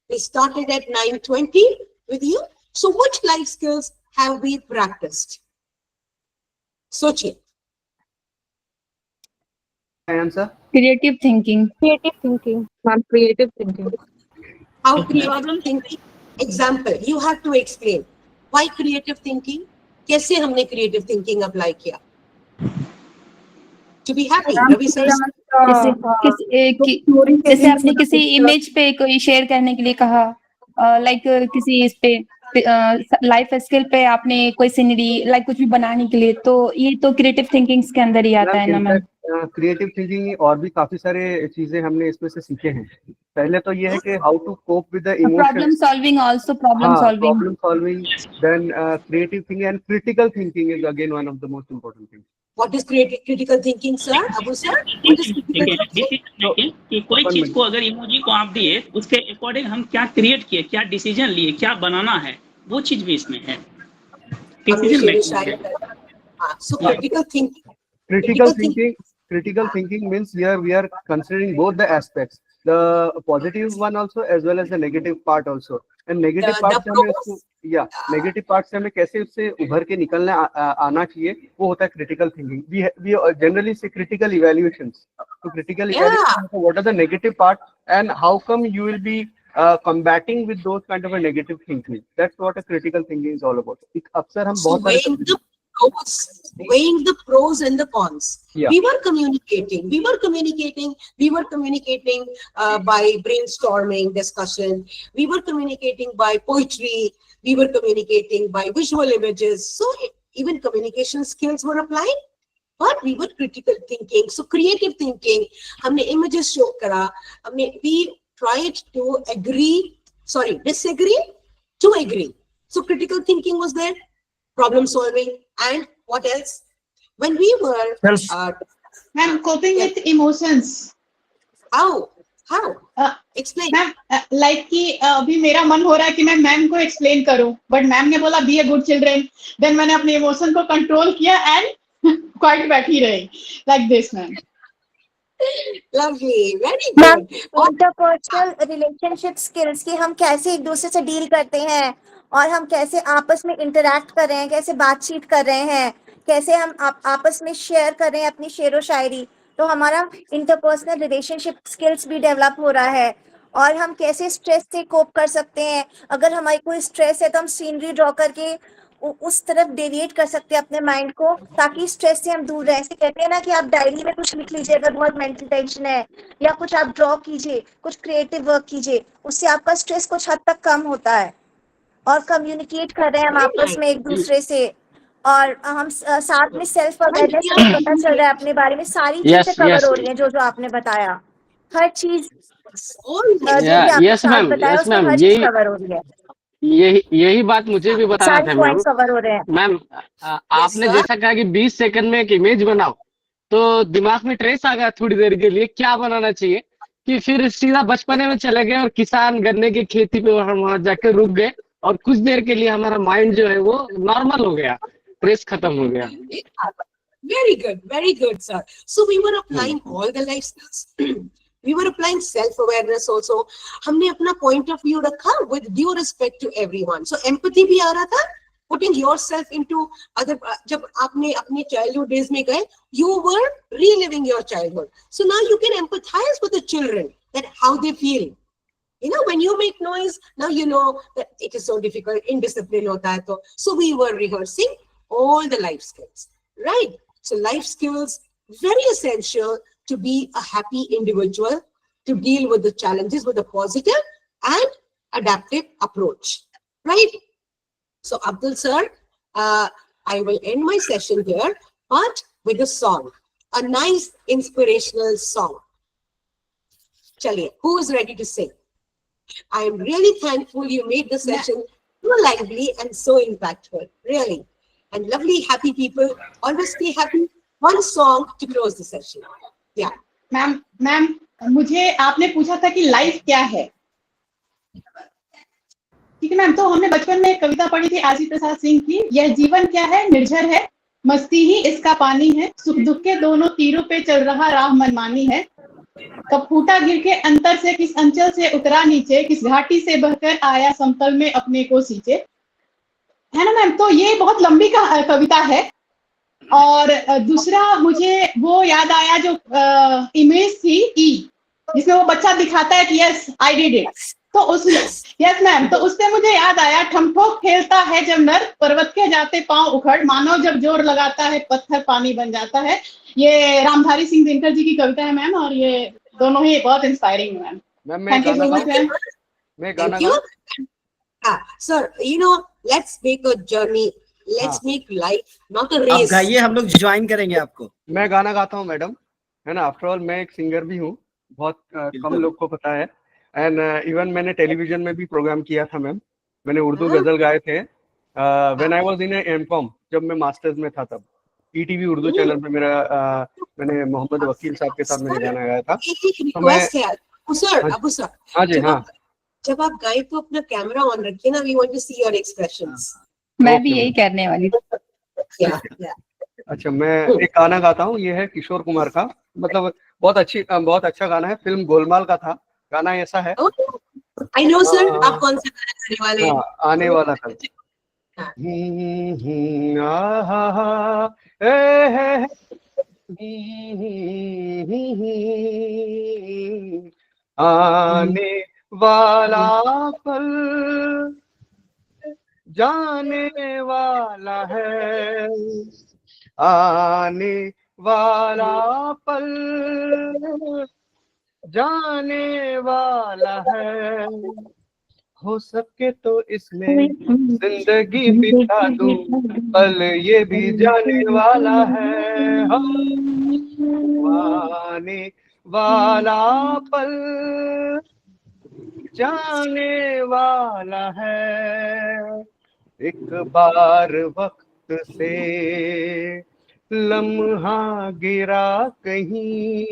We started at 9:20 with you. So which life skills have we practiced? Sochi. Answer? Creative thinking. Creative thinking. Ma'am, creative thinking. How creative thinking? Example, you have to explain. Why creative thinking? कैसे हमने creative thinking apply किया? To be happy. Ravi sir. जैसे आपने किसी image पे कोई share करने के लिए कहा, लाइक किसी इस पे लाइफ स्किल पे आपने कोई सीनरी लाइक कुछ भी बनाने के लिए, तो ये तो क्रिएटिव थिंकिंग के अंदर ही आता है ना मैम. क्रिएटिव थिंकिंग और भी काफी सारे चीजें हमने इसमें से सीखे हैं। पहले तो ये है कि how to cope with the problem emotions, solving, also problem solving. Problem solving, then creative thinking and critical thinking is again one of the most important things. What is critical thinking, sir? Abu sir, what is critical thinking? देखिए कि कोई चीज को अगर emoji को आप दिए, उसके अकॉर्डिंग हम क्या क्रिएट किए, क्या डिसीजन लिए, क्या बनाना है, वो चीज भी इसमें है। Decision making. So critical thinking. Critical thinking means here we are considering both the aspects, the positive one also as well as the negative part also. And negative part से हमें उसको negative part से हमें कैसे उससे उभर के निकलना आना चाहिए, वो होता है critical thinking. We generally say critical evaluations. So critical evaluation, what are the negative part and how come you will be combating with those kind of a negative thinking. That's what a critical thinking is all about. अक्सर हम बहुत weighing the pros and the cons. Yeah. We were communicating by brainstorming, discussion. We were communicating by poetry. We were communicating by visual images. So even communication skills were applied. But we were critical thinking. So creative thinking. हमने images show करा. We tried to disagree to agree. So critical thinking was there. Problem solving, and what else? When we were ma'am, coping with emotions. How? Explain. Ma'am, like कि अभी मेरा मन हो रहा है कि मैं मैम को एक्सप्लेन करूं, बट मैम ने बोला be a good children, then मैंने अपने इमोशन को कंट्रोल किया एंड क्वाइट बैठी रही, like this ma'am. Lovely, very good. Interpersonal relationship skills की हम कैसे एक दूसरे से डील करते हैं और हम कैसे आपस में इंटरैक्ट कर रहे हैं, कैसे बातचीत कर रहे हैं, कैसे हम आपस में शेयर कर रहे हैं अपनी शेरो शायरी, तो हमारा इंटरपर्सनल रिलेशनशिप स्किल्स भी डेवलप हो रहा है. और हम कैसे स्ट्रेस से कोप कर सकते हैं, अगर हमारी कोई स्ट्रेस है तो हम सीनरी ड्रॉ करके उस तरफ डेविएट कर सकते हैं अपने माइंड को, ताकि स्ट्रेस से हम दूर रहें. ऐसे कहते हैं ना कि आप डायरी में कुछ लिख लीजिए अगर बहुत मेंटल टेंशन है, या कुछ आप ड्रॉ कीजिए, कुछ क्रिएटिव वर्क कीजिए, उससे आपका स्ट्रेस कुछ हद तक कम होता है. और कम्युनिकेट कर रहे हैं हम आपस में एक दूसरे से, और हम साथ में सेल्फ अवेयरनेस पता चल रहा है अपने बारे में, सारी चीजें कवर हो रही हैं जो आपने बताया, हर चीज यस मैम, यही कवर हो रही है. यही बात मुझे भी बताना था मैम. कवर हो रहे हैं मैम, आपने जैसा कहा कि 20 सेकंड में एक इमेज बनाओ, तो दिमाग में ट्रेस आ गया थोड़ी देर के लिए क्या बनाना चाहिए, कि फिर सीधा बचपने में चले गए और किसान गन्ने की खेती पे हम वहां जाके रुक गए, और कुछ देर के लिए हमारा माइंड जो है वो नॉर्मल हो गया, ट्रेस खत्म हो गया. Very good, sir. So we were applying all the life skills. We were applying self-awareness also. हमने अपना point of view रखा with due respect to everyone. So empathy भी आ रहा था, putting yourself into other. जब आपने अपने childhood days में गए, you were reliving your childhood. So now you can empathize with the children, that how they feel. You know, when you make noise, now you know that it is so difficult, indiscipline hota hai to. So we were rehearsing all the life skills, right? So life skills, very essential to be a happy individual, to deal with the challenges with a positive and adaptive approach, right? So Abdul sir, I will end my session here, but with a song, a nice inspirational song. Chaliye, who is ready to sing? I am really thankful you made the session so lively and so impactful, really. And lovely, happy people. Always stay happy. One song to close the session. Yeah. Ma'am, मुझे आपने पूछा था कि life क्या है, ठीक है ma'am. तो हमने बचपन में एक कविता पढ़ी थी आजी प्रसाद सिंह की, यह जीवन क्या है, निर्झर है, मस्ती ही इसका पानी है, सुख दुख के दोनों तीरों पे चल रहा राह मनमानी है, कब फूटा गिर के अंतर से, किस अंचल से उतरा नीचे, किस घाटी से बहकर आया समतल में अपने को सींचे, है ना मैम. तो ये बहुत लंबी कविता है. और दूसरा मुझे वो याद आया जो इमेज थी जिसमें वो बच्चा दिखाता है कि यस आई डिड इट, तो उसमें यस मैम, तो उससे मुझे याद आया, ठमठोक खेलता है जब नर, पर्वत के जाते पांव उखड़, मानव जब जोर लगाता है पत्थर पानी बन जाता है. ये रामधारी सिंह दिनकर जी की कविता है मैम, और ये दोनों ही बहुत इंस्पायरिंग है ma'am. Thank you so much ma'am. मैं गाना Sir, you know, let's make a journey. Let's make life not a race. आप गाइए, हम लोग ज्वाइन करेंगे आपको. मैं गाना गाता हूँ मैडम. है ना, आफ्टर ऑल मैं एक सिंगर भी हूँ, बहुत कम लोग को पता है। एंड इवन मैंने टेलीविजन में भी प्रोग्राम किया था मैम, मैंने उर्दू गजल गाए थे when I was in MCom, जब मैं मास्टर्स में था तब ईटीवी उर्दू चैनल पे मेरा मैंने मोहम्मद वकील साहब के साथ मैंने गाना गाया था। तो मैं अबू सर, हाँ जी, हाँ, जब आप गाए तो अपना कैमरा ऑन रखिए ना, we want to see your expressions. मैं भी यही करने वाली थी। अच्छा, मैं एक गाना गाता हूँ, ये है किशोर कुमार का, मतलब बहुत अच्छा गाना है, फिल्म गोलमाल का था गाना, ऐसा है। आई नो सर, आप कौन सा गाना गाने वाले हैं? आने वाला कल। आने वाला पल जाने वाला है, आने वाला पल जाने वाला है, हो सके तो इसमें जिंदगी बिता दूं, पल ये भी जाने वाला है, आने वाला पल जाने वाला है, एक बार वक्त से लम्हा गिरा कहीं,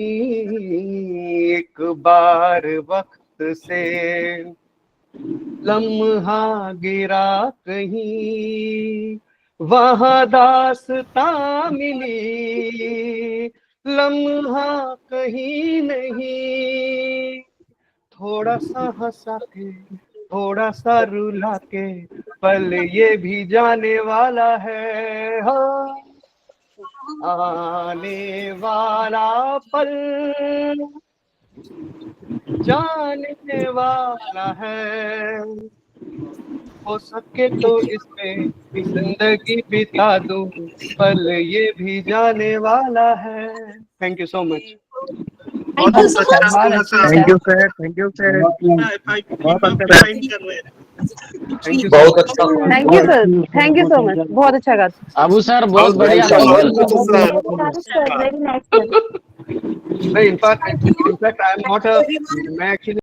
एक बार वक्त से लम्हा गिरा कहीं, वहाँ दास्तां मिली, लम्हा कहीं नहीं, थोड़ा सा हंसा के थोड़ा सा रुला के, पल ये भी जाने वाला है, आने वाला पल जाने वाला है, हो सके तो इसमें जिंदगी बिता दूं, पल ये भी जाने वाला है। Thank you so much. Thank you so much. Thank you sir, thank you sir, बहुत अच्छा, बहुत अच्छा। Thank you sir, thank you so much, बहुत अच्छा गाता। अबू सर बहुत बढ़िया। नहीं, इनफैक्ट आई एम नॉट मैं एक्चुअली